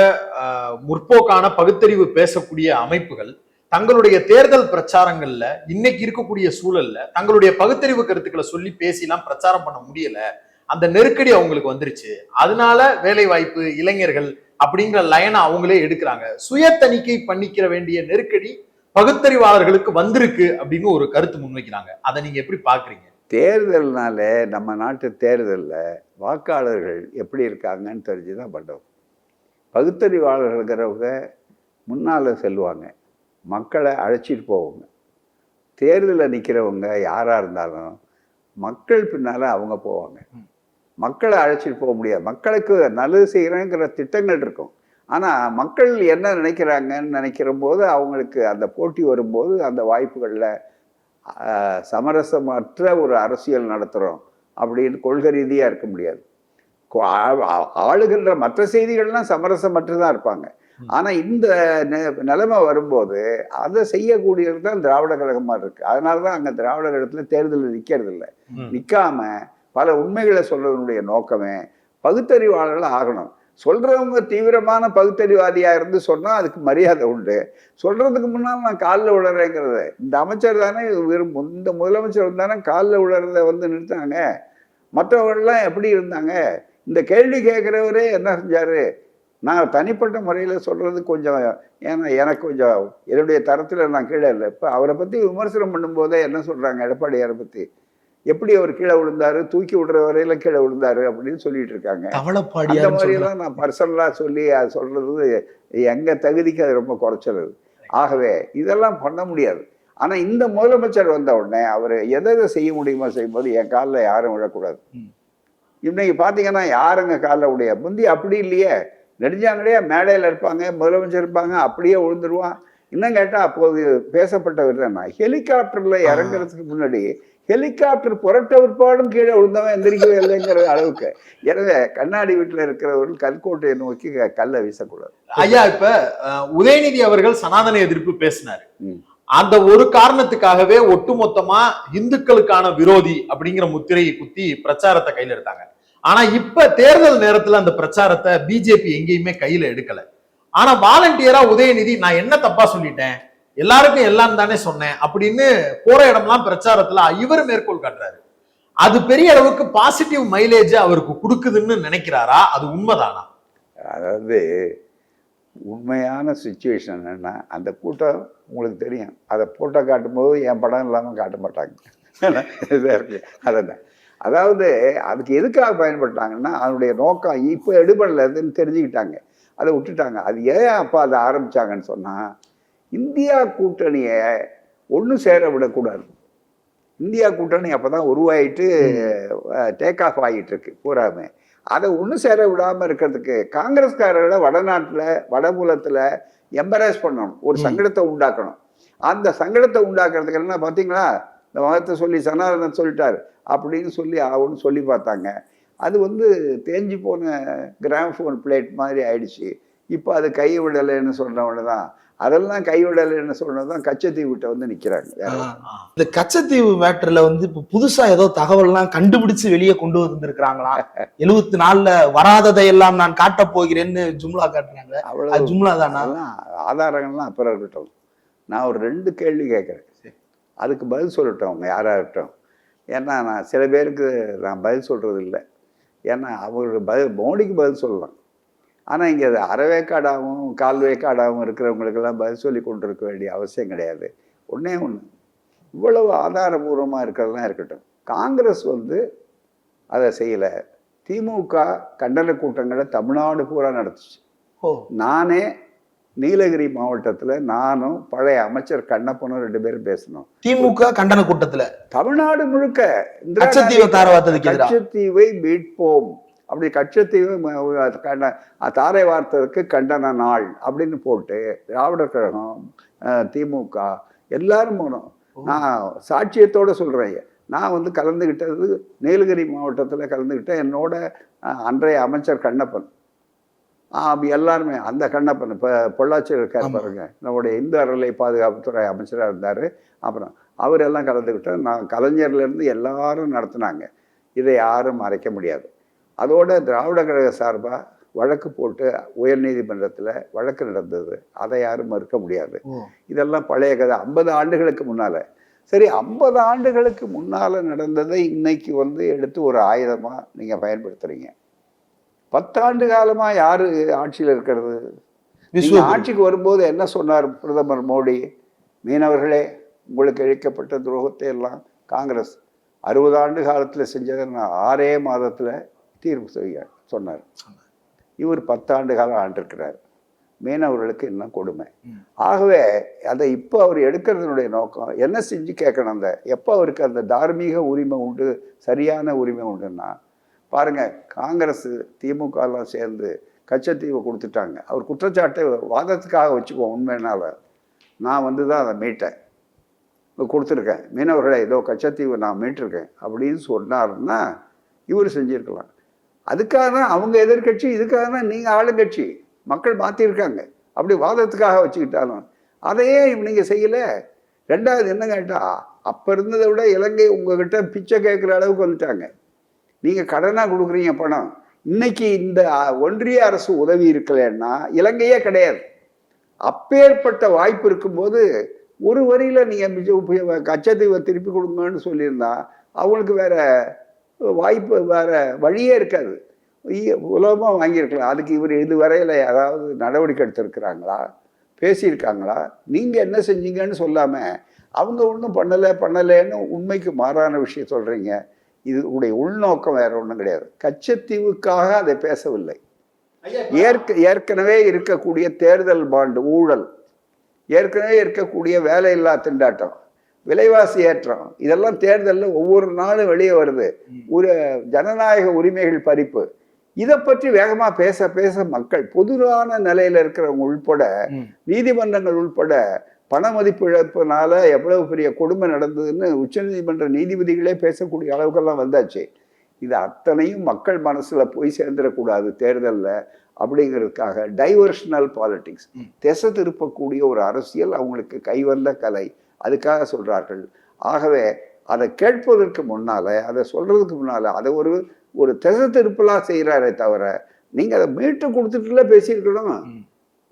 முற்போக்கான பகுத்தறிவு பேசக்கூடிய அமைப்புகள் தங்களுடைய தேர்தல் பிரச்சாரங்கள்ல இன்னைக்கு இருக்கக்கூடிய சூழல்ல தங்களுடைய பகுத்தறிவு கருத்துக்களை சொல்லி பேசிலாம் பிரச்சாரம் பண்ண முடியல, அந்த நெருக்கடி அவங்களுக்கு வந்துருச்சு, அதனால வேலை வாய்ப்பு, இளைஞர்கள் அப்படிங்கிற லைனை அவங்களே எடுக்கிறாங்க, சுய தணிக்கை பண்ணிக்கிற வேண்டிய நெருக்கடி பகுத்தறிவாளர்களுக்கு வந்திருக்கு அப்படின்னு ஒரு கருத்து முன்வைக்கிறாங்க. அதை நீங்க எப்படி பாக்குறீங்க? தேர்தல்னால நம்ம நாட்டு தேர்தலில் வாக்காளர்கள் எப்படி இருக்காங்கன்னு தெரிஞ்சுதான் பண்ணுறோம். பகுத்தறிவாளர்கள்ங்கிறவங்க முன்னால் செல்வாங்க, மக்களை அழைச்சிட்டு போவாங்க. தேர்தலில் நிற்கிறவங்க யாராக இருந்தாலும் மக்கள் பின்னால் அவங்க போவாங்க, மக்களை அழைச்சிட்டு போக முடியாது. மக்களுக்கு நல்லது செய்கிறேங்கிற திட்டங்கள் இருக்கும், ஆனால் மக்கள் என்ன நினைக்கிறாங்கன்னு நினைக்கிற போது அவங்களுக்கு அந்த போட்டி வரும்போது அந்த வாய்ப்புகளில் சமரசமற்ற ஒரு அரசியல் நடத்துகிறோம் அப்படின்னு கொள்கை ரீதியாக இருக்க முடியாது. ஆளுகின்ற மற்ற செய்திகள்லாம் சமரசமற்றுதான் இருப்பாங்க. ஆனால் இந்த நிலைமை வரும்போது அதை செய்யக்கூடியது தான் திராவிட கழகமாக இருக்கு. அதனால தான் அங்கே திராவிட கழகத்தில் தேர்தலில் நிற்கிறது இல்லை. நிற்காம பல உண்மைகளை சொல்றதனுடைய நோக்கமே பகுத்தறிவாளர்கள் ஆகணும். சொல்றவங்க தீவிரமான பகுத்தறிவாதியா இருந்து சொன்னா அதுக்கு மரியாதை உண்டு. சொல்றதுக்கு முன்னால் நான் காலில் விழுறேங்கிறது, இந்த அமைச்சர் தானே இந்த முதலமைச்சர் தானே காலில் விழுறத வந்து நிறுத்தாங்க. மற்றவர்கள்லாம் எப்படி இருந்தாங்க? இந்த கேள்வி கேட்கிறவரே என்ன செஞ்சாரு? நான் தனிப்பட்ட முறையில் சொல்றது கொஞ்சம், ஏன்னா எனக்கு கொஞ்சம் என்னுடைய தரத்தில் நான் கீழே இல்லை. இப்போ அவரை பற்றி விமர்சனம் பண்ணும்போதே என்ன சொல்றாங்க எடப்பாடியாரை பற்றி, எப்படி அவர் கீழே விழுந்தாரு, தூக்கி விடுற வரையில கீழே விழுந்தாரு அப்படின்னு சொல்லிட்டு இருக்காங்க. அந்த மாதிரி எல்லாம் நான் பர்சனலா சொல்லி அது சொல்றது எங்க தகுதிக்கு அது ரொம்ப குறைச்சல். ஆகவே இதெல்லாம் பண்ண முடியாது. ஆனா இந்த முதலமைச்சர் வந்த உடனே அவர் எதை செய்ய முடியுமோ செய்யும்போது என் காலில் யாரும் விழக்கூடாது. இன்னைக்கு பாத்தீங்கன்னா யாருங்க காலில் உடைய முந்தி அப்படி இல்லையே. நெடுஞ்சாங்கடையா மேடையில இருப்பாங்க, முதலமைச்சர் இருப்பாங்க, அப்படியே விழுந்துருவான். இன்னும் கேட்டா அப்போது பேசப்பட்டவர் என்ன, ஹெலிகாப்டர்ல இறங்குறதுக்கு முன்னாடி ஹெலிகாப்டர் புரட்ட விற்பாடும் கீழே விழுந்தவன் எந்திரிக்கவே இல்லைங்கிற அளவுக்கு. எனவே கண்ணாடி வீட்டுல இருக்கிறவர்கள் கல்கோட்டையை நோக்கி கல்லை வீசக்கூடாது. ஐயா, இப்ப உதயநிதி அவர்கள் சனாதன எதிர்ப்பு பேசினாரு. அந்த ஒரு காரணத்துக்காகவே ஒட்டுமொத்தமா இந்துக்களுக்கான விரோதி அப்படிங்கிற முத்திரையை குத்தி பிரச்சாரத்தை கையில எடுத்தாங்க. ஆனா இப்ப தேர்தல் நேரத்துல அந்த பிரச்சாரத்தை பிஜேபி எங்கேயுமே கையில எடுக்கல. ஆனா வாலண்டியரா உதயநிதி நான் என்ன தப்பா சொல்லிட்டேன், எல்லாருக்கும் எல்லாம் தானே சொன்னேன் அப்படின்னு போற இடம்லாம் பிரச்சாரத்துல இவர் மேற்கோள் காட்டுறாரு. அது பெரிய அளவுக்கு பாசிட்டிவ் மைலேஜ் அவருக்கு கொடுக்குதுன்னு நினைக்கிறாரா? அது உண்மைதானா? அதாவது உண்மையான சுச்சுவேஷன் என்னன்னா, அந்த கூட்டம் உங்களுக்கு தெரியும், அதை போட்டோ காட்டும்போது என் படம் இல்லாமல் காட்ட மாட்டாங்க. அதான் அதாவது அதுக்கு எதுக்காக பயன்பட்டாங்கன்னா அதனுடைய நோக்கம் இப்போ எடுபடலன்னு தெரிஞ்சுக்கிட்டாங்க, அதை விட்டுட்டாங்க. அது ஏன் அப்போ அதை ஆரம்பிச்சாங்கன்னு சொன்னா, இந்தியா கூட்டணியை ஒன்று சேர விடக்கூடாது. இந்தியா கூட்டணி அப்போதான் உருவாயிட்டு டேக் ஆஃப் ஆகிட்டு இருக்கு பூராமே. அதை ஒன்று சேர விடாமல் இருக்கிறதுக்கு காங்கிரஸ்காரர்களை வடநாட்டில் வடமூலத்தில் எம்பரேஸ் பண்ணணும், ஒரு சங்கடத்தை உண்டாக்கணும். அந்த சங்கடத்தை உண்டாக்குறதுக்கு என்ன பார்த்தீங்களா, இந்த மதத்தை சொல்லி சனாதனம் சொல்லிட்டார் அப்படின்னு சொல்லி ஆகும்னு சொல்லி பார்த்தாங்க. அது தேஞ்சு போன கிராம்ஃபோன் பிளேட் மாதிரி ஆயிடுச்சு. இப்போ அது கை விடலைன்னு சொன்னவொன்னு தான், அதெல்லாம் கைவிடலைன்னு சொன்னதான் கச்சத்தீவுகிட்ட நிக்கிறாங்க. இந்த கச்சத்தீவு மேட்டர்ல இப்ப புதுசா ஏதோ தகவல்லாம் கண்டுபிடிச்சு வெளியே கொண்டு வந்திருக்கிறாங்களா? 74ல வராததையெல்லாம் நான் காட்ட போகிறேன்னு ஜும்லா காட்டுறாங்க. அவ்வளவு ஜும்லா தானா? ஆதாரங்கள்லாம் அப்புறம் இருக்கட்டும். நான் ஒரு 2 கேள்வி கேட்கறேன், அதுக்கு பதில் சொல்லட்டும் அவங்க யாராகட்டும். ஏன்னா நான் சில பேருக்கு நான் பதில் சொல்றது இல்லை. ஏன்னா அவங்களுக்கு மோடிக்கு பதில் சொல்லலாம். ஆனால் இங்கே அது அரைவேக்காடாகவும் கால்வேக்காடாகவும் இருக்கிறவங்களுக்கெல்லாம் பதில் சொல்லி கொண்டு இருக்க வேண்டிய அவசியம் கிடையாது. ஒன்றே ஒன்று, இவ்வளவு ஆதாரபூர்வமாக இருக்கிறதெல்லாம் இருக்கட்டும், காங்கிரஸ் அதை செய்யலை. திமுக கண்டன கூட்டங்களை தமிழ்நாடு பூரா நடத்துச்சு. நானே நீலகிரி மாவட்டத்தில் நானும் பழைய அமைச்சர் கண்ணப்பனும் 2 பேரும் பேசணும். திமுக கண்டன கூட்டத்தில் தமிழ்நாடு முழுக்க கச்சத்தீவை மீட்போம் அப்படி, கச்சத்தீவு தாரை வார்த்ததுக்கு கண்டன நாள் அப்படின்னு போட்டு திராவிடர் கழகம் திமுக எல்லாரும் போனோம். நான் சாட்சியத்தோட சொல்றேன், நான் கலந்துகிட்டது நீலகிரி மாவட்டத்தில் கலந்துகிட்டேன். என்னோட அன்றைய அமைச்சர் கண்ணப்பன், எல்லாருமே அந்த கண்ணப்பன் இப்போ பொள்ளாச்சியில் இருக்கார் பாருங்க, நம்முடைய இந்து அறநிலை பாதுகாப்புத்துறை அமைச்சராக இருந்தார். அப்புறம் அவர் எல்லாம் கலந்துக்கிட்டோம். நான் கலைஞர்லேருந்து எல்லாரும் நடத்தினாங்க. இதை யாரும் மறைக்க முடியாது. அதோட திராவிட கழக சார்பாக வழக்கு போட்டு உயர்நீதிமன்றத்தில் வழக்கு நடந்தது, அதை யாரும் மறுக்க முடியாது. இதெல்லாம் பழைய கதை, 50 ஆண்டுகளுக்கு முன்னால். சரி, 50 ஆண்டுகளுக்கு முன்னால் நடந்ததை இன்னைக்கு எடுத்து ஒரு ஆயுதமாக நீங்கள் பயன்படுத்துகிறீங்க. 10 ஆண்டு காலமாக யார் ஆட்சியில் இருக்கிறது? ஆட்சிக்கு வரும்போது என்ன சொன்னார் பிரதமர் மோடி? மீனவர்களே, உங்களுக்கு இழைக்கப்பட்ட துரோகத்தை எல்லாம் காங்கிரஸ் 60 ஆண்டு காலத்தில் செஞ்சதை நான் 6 மாதத்தில் தீர்வு செய்ய சொன்னார். இவர் 10 ஆண்டு காலம் ஆண்டிருக்கிறார். மீனவர்களுக்கு இன்னும் கொடுமை. ஆகவே அதை இப்போ அவர் எடுக்கிறதுனுடைய நோக்கம் என்ன செஞ்சு கேட்கணும், அந்த எப்போ அவருக்கு அந்த தார்மீக உரிமை உண்டு, சரியான உரிமை உண்டுன்னா பாருங்க, காங்கிரஸ் திமுக எல்லாம் சேர்ந்து கச்சத்தீவை கொடுத்துட்டாங்க. அவர் குற்றச்சாட்டை வாதத்துக்காக வச்சுக்குவோம், உண்மையினால நான் தான் அதை மீட்டேன், கொடுத்துருக்கேன், மீனவர்களை ஏதோ கச்சத்தீவை நான் மீட்டிருக்கேன் அப்படின்னு சொன்னாருன்னா இவர் செஞ்சிருக்கலாம். அதுக்காக தான் அவங்க எதிர்கட்சி, இதுக்காக தான் நீங்கள் ஆளுங்கட்சி, மக்கள் மாற்றிருக்காங்க. அப்படி வாதத்துக்காக வச்சுக்கிட்டாலும் அதையே நீங்கள் செய்யலை. 2வது என்ன கேட்டால், அப்போ இருந்ததை விட இலங்கை உங்ககிட்ட பிச்சை கேட்குற அளவுக்கு வந்துட்டாங்க. நீங்கள் கடனாக கொடுக்குறீங்க பணம். இன்னைக்கு இந்த ஒன்றிய அரசு உதவி இருக்கலைன்னா இலங்கையே கிடையாது. அப்பேற்பட்ட வாய்ப்பு இருக்கும்போது ஒரு வரியில் நீங்கள் கச்சத்தீவை திருப்பி கொடுங்கன்னு சொல்லியிருந்தா அவங்களுக்கு வேற வாய்ப்பு, வேற வழியே இருக்காது. உலகமாக வாங்கியிருக்கலாம். அதுக்கு இவர் இதுவரையில் ஏதாவது நடவடிக்கை எடுத்திருக்கிறாங்களா, பேசியிருக்காங்களா? நீங்கள் என்ன செஞ்சீங்கன்னு சொல்லாமல் அவங்க ஒன்றும் பண்ணலைன்னு உண்மைக்கு மாறான விஷயம் சொல்றீங்க. இது உடைய உள்நோக்கம் வேற ஒன்றும் கிடையாது. கச்சத்தீவுக்காக அதை பேசவில்லை. ஏற்கனவே இருக்கக்கூடிய தேர்தல் பாண்டு ஊழல், ஏற்கனவே இருக்கக்கூடிய வேலையில்லா திண்டாட்டம், விலைவாசி ஏற்றம், இதெல்லாம் தேர்தலில் ஒவ்வொரு நாளும் வெளியே வருது. ஒரு ஜனநாயக உரிமைகள் பறிப்பு, இதை பற்றி வேகமா பேச பேச மக்கள் பொதுவான நிலையில இருக்கிறவங்க உள்பட, நீதிமன்றங்கள் உள்பட பண மதிப்பு இழப்பினால எவ்வளவு பெரிய கொடுமை நடந்ததுன்னு உச்சநீதிமன்ற நீதிபதிகளே பேசக்கூடிய அளவுக்கெல்லாம் வந்தாச்சு. இது அத்தனையும் மக்கள் மனசுல போய் சேர்ந்துடக்கூடாது தேர்தலில் அப்படிங்கிறதுக்காக டைவர்ஷனல் பாலிடிக்ஸ், திசை திருப்பக்கூடிய ஒரு அரசியல் அவங்களுக்கு கைவந்த கலை, அதுக்காக சொல்றார்கள். ஆகவே அதை கேட்பதற்கு முன்னால, அதை சொல்றதுக்கு முன்னால அதை ஒரு திசை திருப்பலா செய்யறாரே தவிர நீங்க அதை மீட்டு கொடுத்துட்டுல பேசியிருக்கணும்.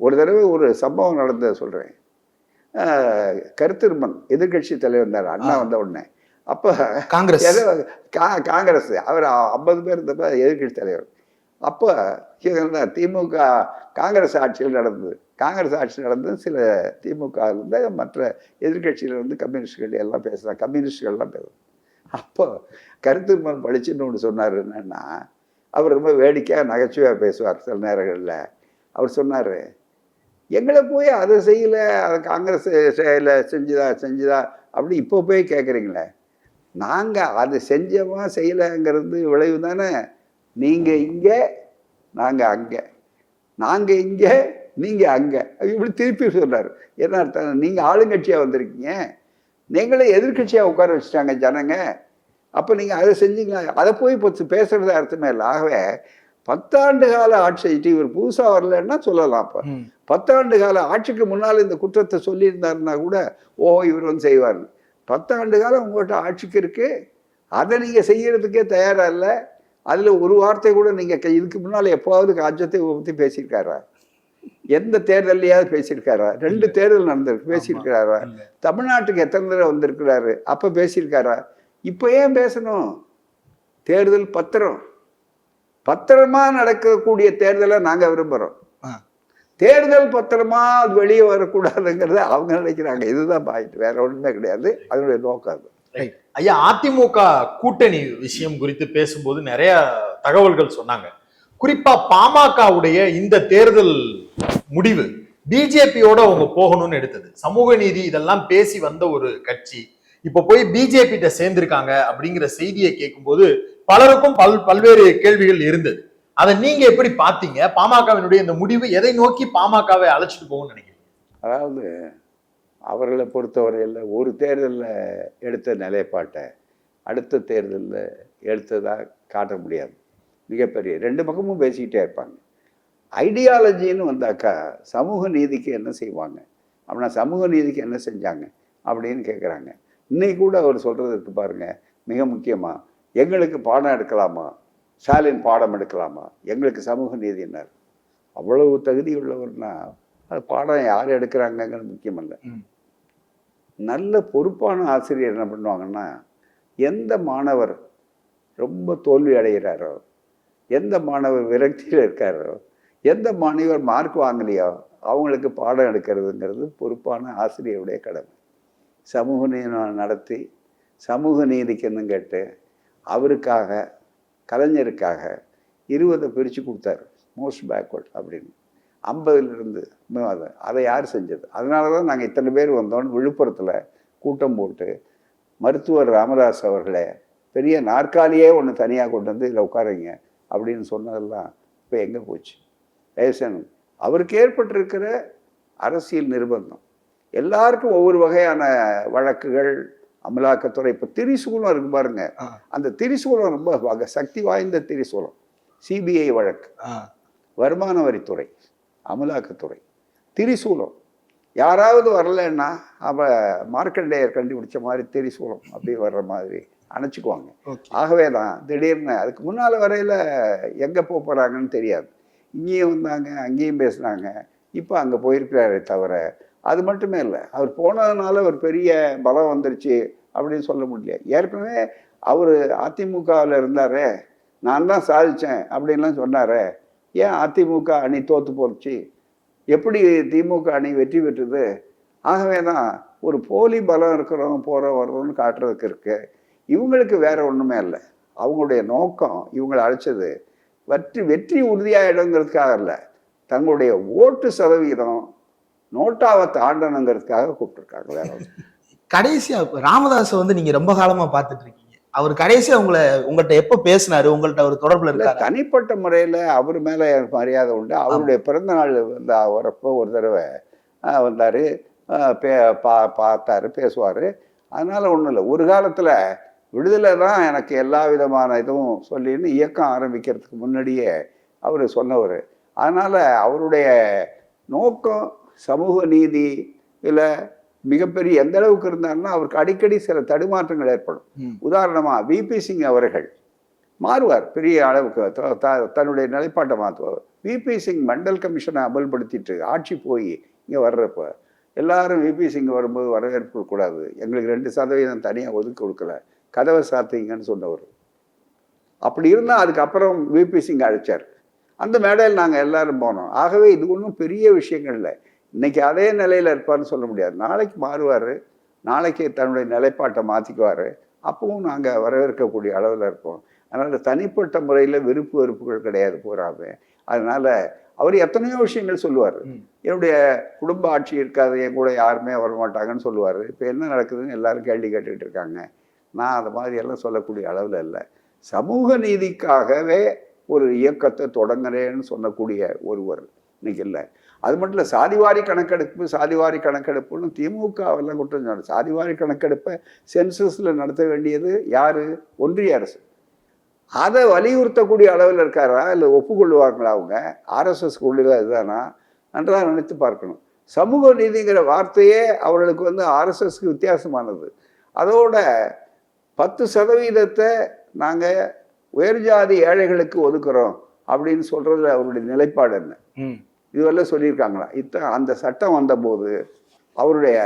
ஒரு தடவை ஒரு சம்பவம் நடந்ததை சொல்றேன். கருத்திருமன் எதிர்கட்சி தலைவர் இருந்தார் அண்ணா வந்த உடனே. அப்ப காங்கிரஸ் அவர் 50 பேர் இருந்தப்ப எதிர்கட்சி தலைவர். அப்ப திமுக காங்கிரஸ் ஆட்சியில் நடந்தது. காங்கிரஸ் ஆட்சி நடந்து சில திமுக இருந்து மற்ற எதிர்கட்சியில இருந்து கம்யூனிஸ்டுகள் எல்லாம் பேசுறாங்க, கம்யூனிஸ்டுகள்லாம் பேசுறாங்க. அப்போ கருத்திருமன் படிச்சுன்னு ஒன்று சொன்னார். என்னன்னா, அவர் ரொம்ப வேடிக்கையாக நகைச்சுவையாக பேசுவார் சில நேரங்களில். அவர் சொன்னார், எங்களை போய் அதை செய்யலை, அதை காங்கிரஸ் செஞ்சுதா அப்படி இப்போ போய் கேட்குறீங்களே, நாங்கள் அதை செஞ்சோமா செய்யலைங்கிறது விளைவு தானே. நீங்கள் இங்கே நாங்கள் அங்கே, நாங்கள் இங்கே நீங்கள் அங்கே, இப்படி திருப்பி சொன்னார். என்ன அர்த்தம்? நீங்கள் ஆளுங்கட்சியாக வந்திருக்கீங்க, நீங்களே எதிர்கட்சியாக உட்கார வச்சுட்டாங்க ஜனங்க. அப்போ நீங்கள் அதை செஞ்சீங்களா? அதை போய் பேசுறது அர்த்தமே இல்லை. ஆகவே 10 ஆண்டு கால ஆட்சி, இவர் புதுசாக வரலன்னா சொல்லலாம். அப்போ 10 ஆண்டு கால ஆட்சிக்கு முன்னால் இந்த குற்றத்தை சொல்லியிருந்தாருன்னா கூட இவர் செய்வார். 10 ஆண்டு காலம் உங்கள்கிட்ட ஆட்சிக்கு இருக்கு, அதை நீங்கள் செய்யறதுக்கே தயாராக இல்லை. அதில் ஒரு வார்த்தை கூட நீங்கள் இதுக்கு முன்னால் எப்போவாவது ராஜ்யத்தை பற்றி பேசியிருக்காரா? எந்த தேர்தலையாவது பேசியிருக்காரா? 2 தேர்தல் நடந்திருக்கு, பேசியிருக்கிறாரா? தமிழ்நாட்டுக்கு எத்தனை தடவை வந்திருக்கிறாரு, அப்போ பேசியிருக்காரா? இப்போ ஏன் பேசணும்? தேர்தல் பத்திரமா நடக்கக்கூடிய தேர்தலை நாங்கள் விரும்புகிறோம். தேர்தல் பத்திரமா அது வெளியே வரக்கூடாதுங்கிறத அவங்க நினைக்கிறாங்க. இதுதான் பாயிண்ட், வேற ஒன்றுமே கிடையாது. அதனுடைய நோக்கம். ஐயா, அதிமுக கூட்டணி விஷயம் குறித்து பேசும்போது நிறைய தகவல்கள் சொன்னாங்க. குறிப்பா பாமகவுடைய இந்த தேர்தல் முடிவு பிஜேபியோட அவங்க போகணும்னு எடுத்தது. சமூக நீதி இதெல்லாம் பேசி வந்த ஒரு கட்சி இப்ப போய் பிஜேபி கிட்ட சேர்ந்திருக்காங்க அப்படிங்கிற செய்தியை கேட்கும்போது பலருக்கும் பல்வேறு கேள்விகள் இருந்தது. அதை நீங்க எப்படி பார்த்தீங்க? பாமகவினுடைய இந்த முடிவு எதை நோக்கி பாமகவை அழைச்சிட்டு போகும்னு நினைக்கிறீங்க? அதாவது அவர்களை பொறுத்தவரையில் ஒரு தேர்தலில் எடுத்த நிலைப்பாட்டை அடுத்த தேர்தலில் எடுத்ததாக காட்ட முடியாது. மிகப்பெரிய 2 பக்கமும் பேசிக்கிட்டே இருப்பாங்க. ஐடியாலஜின்னு வந்தாக்கா சமூக நீதிக்கு என்ன செய்வாங்க, அப்படின்னா சமூக நீதிக்கு என்ன செஞ்சாங்க அப்படின்னு கேட்குறாங்க. இன்னைக்கு கூட அவர் சொல்கிறதுக்கு பாருங்க, மிக முக்கியமாக எங்களுக்கு பாடம் எடுக்கலாமா, ஸ்டாலின் பாடம் எடுக்கலாமா, எங்களுக்கு சமூக நீதி என்ன, அவ்வளவு தகுதி உள்ளவர்னா அது பாடம் யார் எடுக்கிறாங்கங்கிறது முக்கியமல்ல. நல்ல பொறுப்பான ஆசிரியர் என்ன பண்ணுவாங்கன்னா, எந்த மாணவர் ரொம்ப தோல்வி அடைகிறாரோ, எந்த மாணவர் விரக்தியில் இருக்காரோ, எந்த மாணவர் மார்க் வாங்கலையோ அவங்களுக்கு பாடம் எடுக்கிறதுங்கிறது பொறுப்பான ஆசிரியருடைய கடமை. சமூக நீதி நடத்தி சமூக நீதிக்குன்னு கேட்டு அவருக்காக கலைஞருக்காக 20 பிரித்து கொடுத்தாரு, மோஸ்ட் பேக்வர்ட் அப்படின்னு. 50லிருந்து அதை யார் செஞ்சது? அதனால தான் நாங்கள் இத்தனை பேர் வந்தோன்னு விழுப்புரத்தில் கூட்டம் போட்டு மருத்துவர் ராமதாஸ் அவர்களே பெரிய நாற்காலியே ஒன்று தனியாக கொண்டு வந்து இதில் உட்காருங்க அப்படின்னு சொன்னதெல்லாம் இப்போ எங்கே போச்சு? தயவுசெய்து அவருக்கு ஏற்பட்டிருக்கிற அரசியல் நிர்பந்தம், எல்லாருக்கும் ஒவ்வொரு வகையான வழக்குகள், அமலாக்கத்துறை, இப்போ திரிசூலம் இருக்கு பாருங்க, அந்த திரிசூலம் ரொம்ப சக்தி வாய்ந்த திரிசூலம். சிபிஐ வழக்கு, வருமான வரித்துறை, அமலாக்கத்துறை, திரிசூலம். யாராவது வரலன்னா அவ மார்க்கண்டேயர் கண்டுபிடிச்ச மாதிரி திரிசூலம் அப்படி வர்ற மாதிரி அணைச்சிக்குவாங்க. ஆகவே தான் திடீர்னு அதுக்கு முன்னால் வரையில் எங்கே போகிறாங்கன்னு தெரியாது. இங்கேயும் வந்தாங்க, அங்கேயும் பேசுனாங்க, இப்போ அங்கே போயிருக்கிறாரே தவிர அது மட்டுமே இல்லை. அவர் போனதுனால ஒரு பெரிய பலம் வந்துருச்சு அப்படின்னு சொல்ல முடியல. ஏற்கனவே அவர் அதிமுகவில் இருந்தாரே, நான் தான் சாதித்தேன் அப்படின்லாம் சொன்னாரே, ஏன் அதிமுக அணி தோற்று போச்சு, எப்படி திமுக அணி வெற்றி பெற்றது? ஆகவே தான் ஒரு போலி பலம் இருக்கிறவங்க போகிறோம் வர்றோம்னு காட்டுறதுக்கு இருக்கு. இவங்களுக்கு வேற ஒன்றுமே இல்லை. அவங்களுடைய நோக்கம் இவங்களை அழைச்சது வெற்றி உறுதியாயிடுங்கிறதுக்காக இல்லை, தங்களுடைய ஓட்டு சதவீதம் நோட்டாவை தாண்டணுங்கிறதுக்காக கூப்பிட்டுருக்காங்க. வேற கடைசியா ராமதாஸ் வந்து நீங்க ரொம்ப காலமா பார்த்துட்டு இருக்கீங்க. அவர் கடைசியா உங்கள்கிட்ட எப்ப பேசினாரு? உங்கள்கிட்ட அவர் தொடர்புல இருக்காரு? தனிப்பட்ட முறையில் அவர் மேலே எனக்கு மரியாதை உண்டு. அவருடைய பிறந்த நாள் வந்து வரப்போ ஒரு தடவை வந்தார், பார்த்தாரு, பேசுவார். அதனால் ஒன்றும் இல்லை. ஒரு காலத்தில் விடுதலை தான் எனக்கு எல்லா விதமான இதுவும் சொல்லின்னு இயக்கம் ஆரம்பிக்கிறதுக்கு முன்னாடியே அவர் சொன்னவர். அதனால் அவருடைய நோக்கம் சமூக நீதி இல்லை மிகப்பெரிய எந்த அளவுக்கு இருந்தாருன்னா அவருக்கு அடிக்கடி சில தடுமாற்றங்கள் ஏற்படும். உதாரணமாக விபி சிங் அவர்கள் மாறுவார், பெரிய அளவுக்கு தன்னுடைய நிலைப்பாட்டை மாற்றுவார். விபி சிங் மண்டல் கமிஷனை அமல்படுத்திட்டு ஆட்சி போய் இங்கே வர்றப்ப எல்லாரும் விபி சிங் வரும்போது வரவேற்பு கூடாது, எங்களுக்கு 2% தனியாக ஒதுக்கி கொடுக்கல, கதவை சாத்திங்கன்னு சொன்னவர். அப்படி இருந்தால் அதுக்கப்புறம் விபி சிங் அழைச்சார். அந்த மேடையில் நாங்கள் எல்லாரும் போனோம். ஆகவே இது ஒன்றும் பெரிய விஷயங்கள் இல்லை. இன்னைக்கு அதே நிலையில் இருப்பார்னு சொல்ல முடியாது. நாளைக்கு மாறுவார், நாளைக்கு தன்னுடைய நிலைப்பாட்டை மாற்றிக்குவார். அப்பவும் நாங்கள் வரவேற்கக்கூடிய அளவில் இருப்போம். அதனால் தனிப்பட்ட முறையில் விருப்பு வெறுப்புகள் கிடையாது பூராமே. அதனால் அவர் எத்தனையோ விஷயங்கள் சொல்லுவார். என்னுடைய குடும்ப ஆட்சி இருக்காது, என் கூட யாருமே வரமாட்டாங்கன்னு சொல்லுவார். இப்போ என்ன நடக்குதுன்னு எல்லாரும் கேள்வி கேட்டுக்கிட்டு இருக்காங்க. நான் அந்த மாதிரி எல்லாம் சொல்லக்கூடிய அளவில் இல்லை. சமூக நீதிக்காகவே ஒரு இயக்கத்தை தொடங்குறேன்னு சொல்லக்கூடிய ஒருவர் இன்னைக்கு இல்லை. அது மட்டும் இல்லை, சாதிவாரி கணக்கெடுப்புன்னு திமுகவெல்லாம் குற்றம் சொன்னார். சாதிவாரி கணக்கெடுப்பை சென்சஸில் நடத்த வேண்டியது யார்? ஒன்றிய அரசு. அதை வலியுறுத்தக்கூடிய அளவில் இருக்காரா இல்லை ஒப்புக்கொள்ளுவாங்களா அவங்க? ஆர்எஸ்எஸ் கொள்ளுதா இதுதானா? நன்றாக நினைத்து பார்க்கணும். சமூக நீதிங்கிற வார்த்தையே அவர்களுக்கு வந்து ஆர்எஸ்எஸ்க்கு வித்தியாசமானது. அதோட 10% நாங்கள் உயர் ஜாதி ஏழைகளுக்கு ஒதுக்குறோம் அப்படின்னு சொல்றதுல அவருடைய நிலைப்பாடு என்ன? இதுவெல்லாம் சொல்லியிருக்காங்களா? அந்த சட்டம் வந்தபோது அவருடைய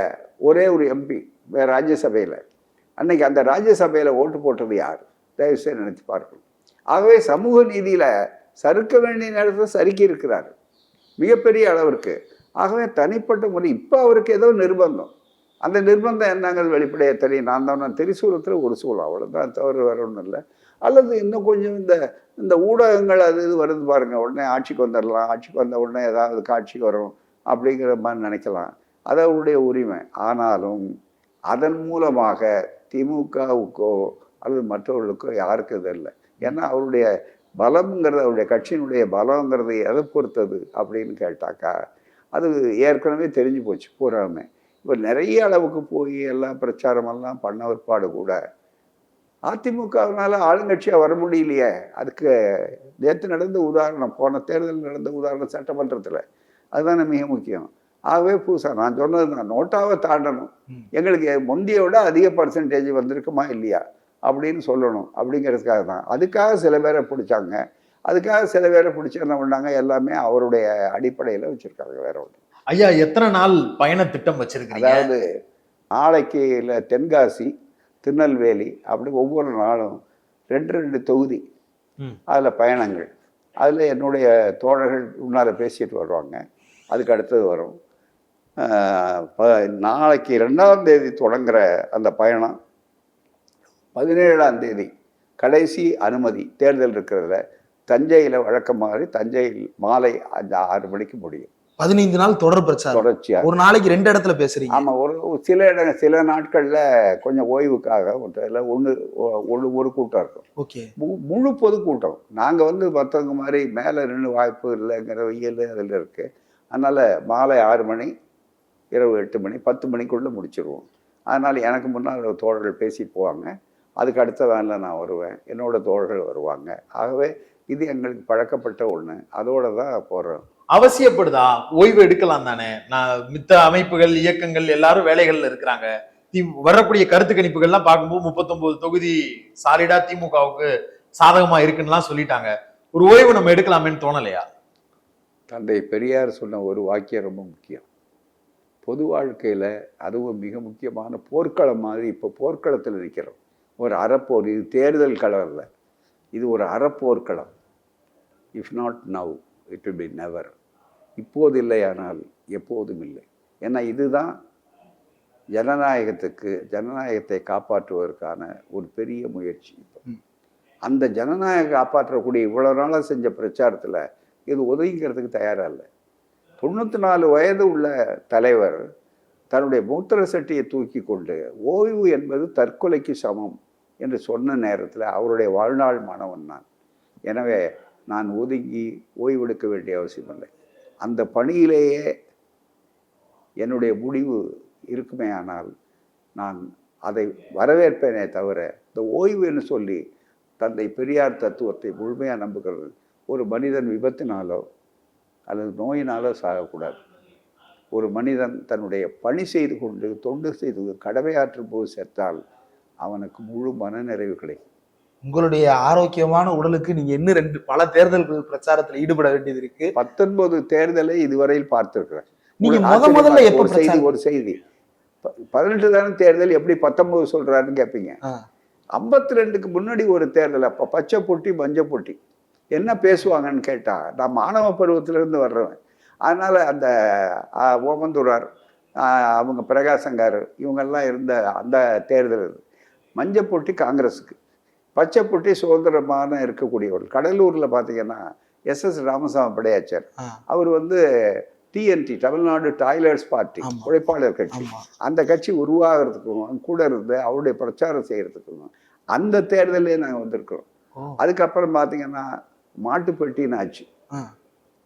ஒரே ஒரு எம்பி ராஜ்யசபையில், அன்னைக்கு அந்த ராஜ்யசபையில் ஓட்டு போட்டது யார்? தயவுசெய்து நினைச்சு பார்க்கணும். ஆகவே சமூக நீதியில சறுக்க வேண்டிய நேரத்தில் சறுக்கி இருக்கிறார் மிகப்பெரிய அளவிற்கு. ஆகவே தனிப்பட்ட முறை இப்போ அவருக்கு ஏதோ நிர்பந்தம். அந்த நிர்பந்தம் என்னங்கிறது வெளிப்படையாக தெரியும். நான் திரிசூலத்தில் ஒரு சூழல், அவ்வளோதான், தவறு வேற ஒன்றும் இல்லை. அல்லது இன்னும் கொஞ்சம் இந்த ஊடகங்கள் அது இது வருது பாருங்க, உடனே ஆட்சிக்கு வந்துடலாம், ஆட்சிக்கு வந்த உடனே ஏதாவது காட்சி வரும் அப்படிங்கிற மாதிரி நினைக்கலாம். அது அவருடைய உரிமை. ஆனாலும் அதன் மூலமாக திமுகவுக்கோ அல்லது மற்றவர்களுக்கோ யாருக்கு இது இல்லை. ஏன்னா அவருடைய பலம்ங்கிறது, அவருடைய கட்சியினுடைய பலங்கிறது எதை பொறுத்தது அப்படின்னு கேட்டாக்கா அது ஏற்கனவே தெரிஞ்சு போச்சு பூராமே. இப்போ நிறைய அளவுக்கு போய் எல்லாம் பிரச்சாரமெல்லாம் பண்ண பிற்பாடு கூட அதிமுகவினால ஆளுங்கட்சியாக வர முடியலையே. அதுக்கு நேற்று நடந்த உதாரணம், போன தேர்தல் நடந்த உதாரணம் சட்டமன்றத்தில், அதுதானே மிக முக்கியம். ஆகவே புதுசாக நான் சொன்னது தான், நோட்டாவை தாண்டணும், எங்களுக்கு முந்தைய விட அதிக பர்சன்டேஜ் வந்திருக்குமா இல்லையா அப்படின்னு சொல்லணும் அப்படிங்கிறதுக்காக தான். அதுக்காக சில பேரை பிடிச்சாங்க, அதுக்காக சில பேரை பிடிச்சி என்ன பண்ணாங்க, எல்லாமே அவருடைய அடிப்படையில் வச்சுருக்காங்க, வேற ஒன்று. ஐயா, எத்தனை நாள் பயண திட்டம் வச்சிருக்கீங்க? அதாவது நாளைக்கு இல்லை தென்காசி, திருநெல்வேலி, அப்படி ஒவ்வொரு நாளும் 2 தொகுதி, அதில் பயணங்கள். அதில் என்னுடைய தோழர்கள் முன்னால் பேசிட்டு வருவாங்க. அதுக்கு அடுத்தது வரும். நாளைக்கு 2ஆம் தேதி தொடங்குற அந்த பயணம் 17ஆம் தேதி கடைசி அனுமதி தேர்தல் இருக்கிறதுல தஞ்சையில் வழக்கம் மாதிரி தஞ்சையில் மாலை 6 மணிக்கு முடியும். 15 நாள் தொடர் பிரச்சாரம் தொடர்ச்சியா, ஒரு நாளைக்கு 2 இடத்துல பேசுறீங்க. ஆமா, சில நாட்கள்ல கொஞ்சம் ஓய்வுக்காக ஒரு கூட்டம் இருக்கும். ஓகே, முழு பொதுக்கூட்டம். நாங்க மற்றவங்க மாதிரி மேல நின்று வாய்ப்பு இல்லைங்கிற இயல் அதில் இருக்கு. அதனால மாலை 6 மணி, இரவு 8 மணி, 10 மணிக்குள்ள முடிச்சிருவோம். அதனால எனக்கு முன்னால் தோழர்கள் பேசிட்டு போவாங்க. அதுக்கு அடுத்த வேனில் நான் வருவேன், என்னோட தோழர்கள் வருவாங்க. ஆகவே இது எங்களுக்கு பழக்கப்பட்ட ஒண்ணு. அதோட தான் போறோம். அவசியப்படுதா? ஓய்வு எடுக்கலாம் தானே? நான் மித்த அமைப்புகள், இயக்கங்கள் எல்லாரும் வேலைகள்ல இருக்கிறாங்க. வரக்கூடிய கருத்து கணிப்புகள்லாம் பார்க்கும்போது 39 தொகுதி சாலிடா திமுகவுக்கு சாதகமா இருக்குன்னுலாம் சொல்லிட்டாங்க. ஒரு ஓய்வு நம்ம எடுக்கலாமேன்னு தோணலையா? தந்தை பெரியார் சொன்ன ஒரு வாக்கியம் ரொம்ப முக்கியம். பொது வாழ்க்கையில அதுவும் மிக முக்கியமான போர்க்களம் மாதிரி. இப்போ போர்க்களத்தில் இருக்கிறோம், ஒரு அறப்போர். இது தேர்தல் களம் இல்லை, இது ஒரு அறப்போர்க்களம். If not now it will be never. இப்போது இல்லையானால் எப்போதும் இல்லை. ஏன்னா இதுதான் ஜனநாயகத்தை காப்பாற்றுவதற்கான ஒரு பெரிய முயற்சி. அந்த ஜனநாயகம் காப்பாற்றக்கூடிய இவ்வளோ நாளாக செஞ்ச பிரச்சாரத்தில் இது ஒதுங்கிறதுக்கு தயாராக இல்லை. 94 வயது உள்ள தலைவர் தன்னுடைய மூத்திர சட்டியை தூக்கி கொண்டு ஓய்வு என்பது தற்கொலைக்கு சமம் என்று சொன்ன நேரத்தில் அவருடைய வாழ்நாள் மாணவன் நான். எனவே நான் ஒதுங்கி ஓய்வெடுக்க வேண்டிய அவசியம் இல்லை. அந்த பணியிலேயே என்னுடைய முடிவு இருக்குமே ஆனால் நான் அதை வரவேற்பேனே தவிர, இந்த ஓய்வுன்னு சொல்லி தந்தை பெரியார் தத்துவத்தை முழுமையாக நம்புகிறது. ஒரு மனிதன் விபத்தினாலோ அல்லது நோயினாலோ சாகக்கூடாது. ஒரு மனிதன் தன்னுடைய பணி செய்து கொண்டு தொண்டு செய்து கடமையாற்றும் போது செத்தால் அவனுக்கு முழு மனநிறைவு கிடைக்கும். உங்களுடைய ஆரோக்கியமான உடலுக்கு நீங்க இன்னும் பல தேர்தல்கள் பிரச்சாரத்தில் ஈடுபட வேண்டியது இருக்கு. 19 தேர்தலை இதுவரையில் பார்த்திருக்கிறேன். நீங்க முதல்ல எப்ப ஒரு செய்தி 18 தானே தேர்தல், எப்படி 19 சொல்றாருன்னு கேட்பீங்க. 52க்கு முன்னாடி ஒரு தேர்தல், அப்ப பச்சை பொட்டி மஞ்சள் பொட்டி என்ன பேசுவாங்கன்னு கேட்டா, நான் மாணவ பருவத்திலிருந்து வர்றவன். அதனால அந்த ஓமந்தூரார், அவங்க பிரகாசங்கார், இவங்கெல்லாம் இருந்த அந்த தேர்தல். மஞ்சள் பொட்டி காங்கிரஸுக்கு, பச்சை பொட்டி சுதந்திரமான இருக்கக்கூடியவர்கள். கடலூரில் பார்த்தீங்கன்னா SS ராமசாமி படையாச்சார், அவர் TNT, தமிழ்நாடு டாய்லர்ஸ் பார்ட்டி, உழைப்பாளர் கட்சி, அந்த கட்சி உருவாகிறதுக்கும் கூட இருந்து அவருடைய பிரச்சாரம் செய்யறதுக்கும் அந்த தேர்தலே நாங்கள் வந்திருக்கிறோம். அதுக்கப்புறம் பார்த்தீங்கன்னா மாட்டுப்பட்டின்னு ஆச்சு.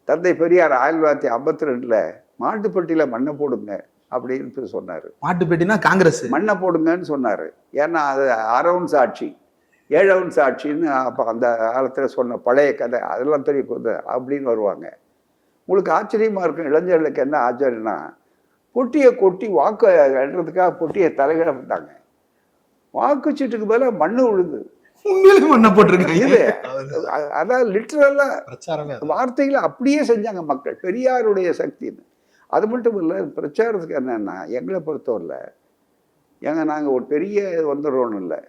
தந்தை பெரியார் 1952 மாட்டுப்பட்டியில் மண்ணை போடுங்க அப்படின்னு சொன்னார். மாட்டுப்பட்டினா காங்கிரஸ் மண்ணை போடுங்கன்னு சொன்னார். ஏன்னா அது 6 ounce ஆட்சி, 7 ounce ஆட்சின்னு அப்போ அந்த காலத்தில் சொன்ன பழைய கதை அதெல்லாம் தெரியும் அப்படின்னு வருவாங்க. உங்களுக்கு ஆச்சரியமா இருக்கும். இளைஞர்களுக்கு என்ன ஆச்சரியம்னா, பொட்டியை கொட்டி வாக்கு எழுறதுக்காக பொட்டியை தலைகீழ விட்டாங்க. வாக்குச்சீட்டுக்கு மேல மண்ணு விழுது. மண்ணை போட்டிருக்காங்க. இது அதாவது லிட்டரலா வார்த்தைகளை அப்படியே செஞ்சாங்க மக்கள். பெரியாருடைய சக்தின்னு. அது மட்டும் இல்லை, பிரச்சாரத்துக்கு என்னன்னா, எங்களை பொறுத்தவரையில் நாங்கள் ஒரு பெரிய வந்துடுறோன்னு இல்லை,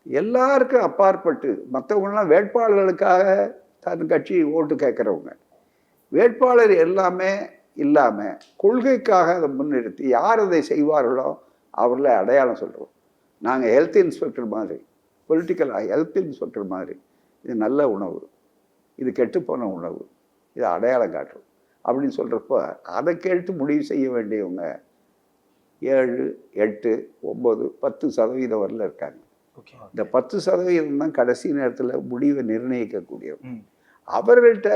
எல்லாருக்கும் அப்பாற்பட்டு மற்றவங்களாம் வேட்பாளர்களுக்காக தன் கட்சி ஓட்டு கேட்குறவங்க. வேட்பாளர் எல்லாமே இல்லாமல் கொள்கைக்காக அதை முன்னிறுத்தி யார் அதை செய்வார்களோ அவர்களை அடையாளம் சொல்கிறோம். நாங்கள் ஹெல்த் இன்ஸ்பெக்டர் மாதிரி, பொலிட்டிக்கல் ஹெல்த் இன்ஸ்பெக்டர் மாதிரி, இது நல்ல உணவு, இது கெட்டுப்போன உணவு, இதை அடையாளம் காட்டுறோம் அப்படின்னு சொல்கிறப்போ அதை கேட்டு முடிவு செய்ய வேண்டியவங்க 7, 8, 9, 10% வரல இருக்காங்க. இந்த 10% தான் கடைசி நேரத்தில் முடிவை நிர்ணயிக்கக்கூடியவங்க. அவர்கள்ட்ட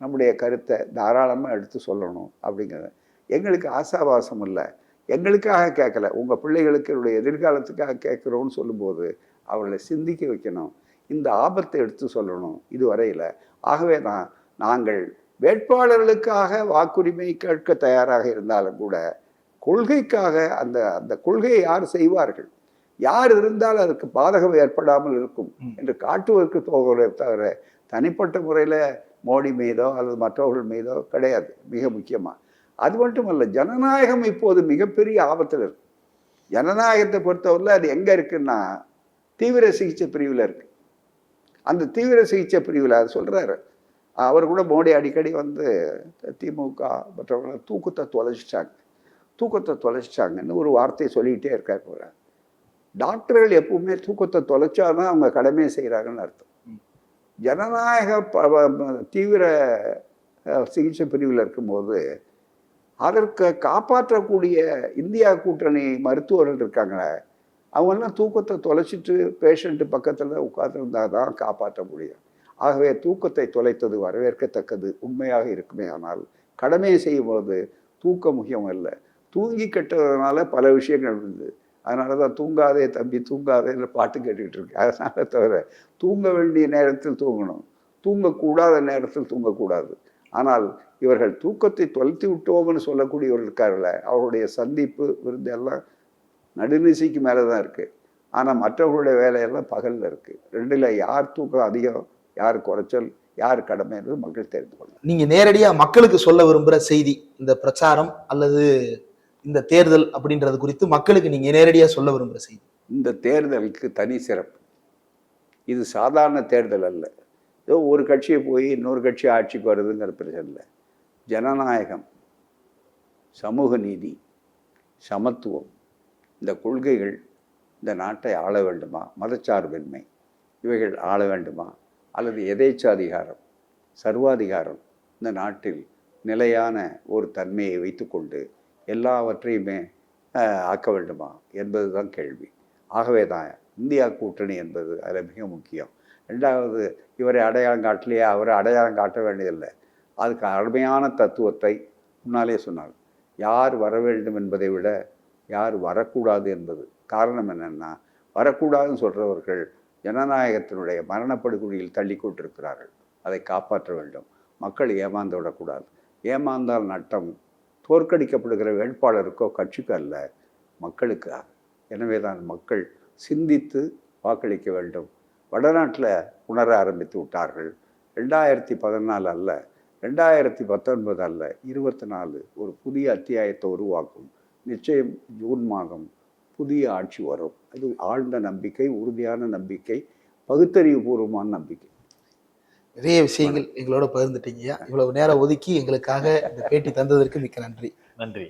நம்முடைய கருத்தை தாராளமாக எடுத்து சொல்லணும் அப்படிங்கிறத. எங்களுக்கு ஆசாபாசம் இல்லை, எங்களுக்காக கேட்கல, உங்கள் பிள்ளைகளுக்கு என்னுடைய எதிர்காலத்துக்காக கேட்குறோன்னு சொல்லும்போது அவர்களை சிந்திக்க வைக்கணும், இந்த ஆபத்தை எடுத்து சொல்லணும் இதுவரையில். ஆகவே தான் நாங்கள் வேட்பாளர்களுக்காக வாக்குரிமை கேட்க தயாராக இருந்தாலும் கூட கொள்கைக்காக அந்த அந்த கொள்கையை யார் செய்வார்கள், யார் இருந்தால் அதுக்கு பாதகம் ஏற்படாமல் இருக்கும் என்று காட்டுவதற்கு தோகலை தவிர தனிப்பட்ட முறையில் மோடி மீதோ அல்லது மற்றவர்கள் மீதோ கிடையாது. மிக முக்கியமாக அது மட்டுமல்ல, ஜனநாயகம் இப்போது மிகப்பெரிய ஆபத்தில் இருக்கு. ஜனநாயகத்தை பொறுத்தவரையில் அது எங்கே இருக்குன்னா தீவிர சிகிச்சை பிரிவில் இருக்கு. அந்த தீவிர சிகிச்சை பிரிவில் அது சொல்கிறாரு. அவர் கூட மோடி அடிக்கடி திமுக மற்றவங்களை தூக்கத்தை தொலைச்சிட்டாங்கன்னு ஒரு வார்த்தையை சொல்லிக்கிட்டே இருக்கார் போல. டாக்டர்கள் எப்பவுமே தூக்கத்தை தொலைச்சாதான் அவங்க கடமையை செய்கிறாங்கன்னு அர்த்தம். ஜனநாயக தீவிர சிகிச்சை பிரிவில் இருக்கும்போது அதற்கு காப்பாற்றக்கூடிய இந்தியா கூட்டணி மருத்துவர்கள் இருக்காங்களே, அவங்கெல்லாம் தூக்கத்தை தொலைச்சிட்டு பேஷண்ட்டு பக்கத்தில் உட்கார்ந்துருந்தால் தான் காப்பாற்ற முடியும். ஆகவே தூக்கத்தை தொலைத்தது வரவேற்கத்தக்கது உண்மையாக இருக்குமே. ஆனால் கடமையை செய்யும்போது தூக்கம் முக்கியம் இல்லை. தூங்கி கெட்டதுனால பல விஷயங்கள் இருந்தது. அதனால தான் தூங்காதே தம்பி தூங்காதேன்னு பாட்டு கேட்டுக்கிட்டு இருக்கு. அதனால தவிர தூங்க வேண்டிய நேரத்தில் தூங்கணும், தூங்கக்கூடாத நேரத்தில் தூங்கக்கூடாது. ஆனால் இவர்கள் தூக்கத்தை தொலைத்து விட்டோம்னு சொல்லக்கூடியவர்கள் இருக்கார்ல, அவருடைய சந்திப்பு விருந்து எல்லாம் நடுநிசைக்கு மேலே தான் இருக்குது. ஆனால் மற்றவர்களுடைய வேலையெல்லாம் பகலில் இருக்குது. ரெண்டில் யார் தூக்கம் அதிகம், யார் குறைச்சல், யார் கடமைன்றது மக்கள் தெரிந்து கொள்ளணும். நீங்கள் நேரடியாக மக்களுக்கு சொல்ல விரும்புகிற செய்தி, இந்த பிரச்சாரம் அல்லது இந்த தேர்தல் அப்படின்றது குறித்து மக்களுக்கு நீங்க நேரடியாக சொல்ல விரும்புகிற செய்தி? இந்த தேர்தலுக்கு தனி சிறப்பு. இது சாதாரண தேர்தல் அல்ல. ஏதோ ஒரு கட்சியை போய் இன்னொரு கட்சி ஆட்சிக்கு வருதுங்கிற பிரச்சனை இல்லை. ஜனநாயகம், சமூக நீதி, சமத்துவம், இந்த கொள்கைகள் இந்த நாட்டை ஆள வேண்டுமா, மதச்சார்பின்மை இவைகள் ஆள வேண்டுமா, அல்லது எதேச்சாதிகாரம், சர்வாதிகாரம் இந்த நாட்டில் நிலையான ஒரு தன்மையை வைத்துக்கொண்டு எல்லாவற்றையுமே ஆக்க வேண்டுமா என்பது தான் கேள்வி. ஆகவே தான் இந்தியா கூட்டணி என்பது அதில் மிக முக்கியம். ரெண்டாவது, இவரை அடையாளம் காட்டலையே, அவரை அடையாளம் காட்ட வேண்டியதில்லை. அதுக்கு அருமையான தத்துவத்தை முன்னாலே சொன்னார். யார் வர வேண்டும் என்பதை விட யார் வரக்கூடாது என்பது. காரணம் என்னென்னா, வரக்கூடாதுன்னு சொல்கிறவர்கள் ஜனநாயகத்தினுடைய மரணப்படுகொலியில் தள்ளி கொண்டிருக்கிறார்கள். அதை காப்பாற்ற வேண்டும். மக்கள் ஏமாந்து விடக்கூடாது. ஏமாந்தால் நட்டம் தோற்கடிக்கப்படுகிற வேட்பாளருக்கோ கட்சிக்கோ அல்ல, மக்களுக்காக. எனவே தான் மக்கள் சிந்தித்து வாக்களிக்க வேண்டும். வடநாட்டில் உணர ஆரம்பித்து விட்டார்கள். 2014 அல்ல, 2019 அல்ல, 24 ஒரு புதிய அத்தியாயத்தை உருவாக்கும். நிச்சயம் ஜூன் மாதம் புதிய ஆட்சி வரும். அது ஆழ்ந்த நம்பிக்கை, உறுதியான நம்பிக்கை, பகுத்தறிவுபூர்வமான நம்பிக்கை. நிறைய விஷயங்கள் எங்களோட பகிர்ந்துட்டீங்க. இவ்வளவு நேரம் ஒதுக்கி எங்களுக்காக இந்த பேட்டி தந்ததற்கு மிக்க நன்றி. நன்றி.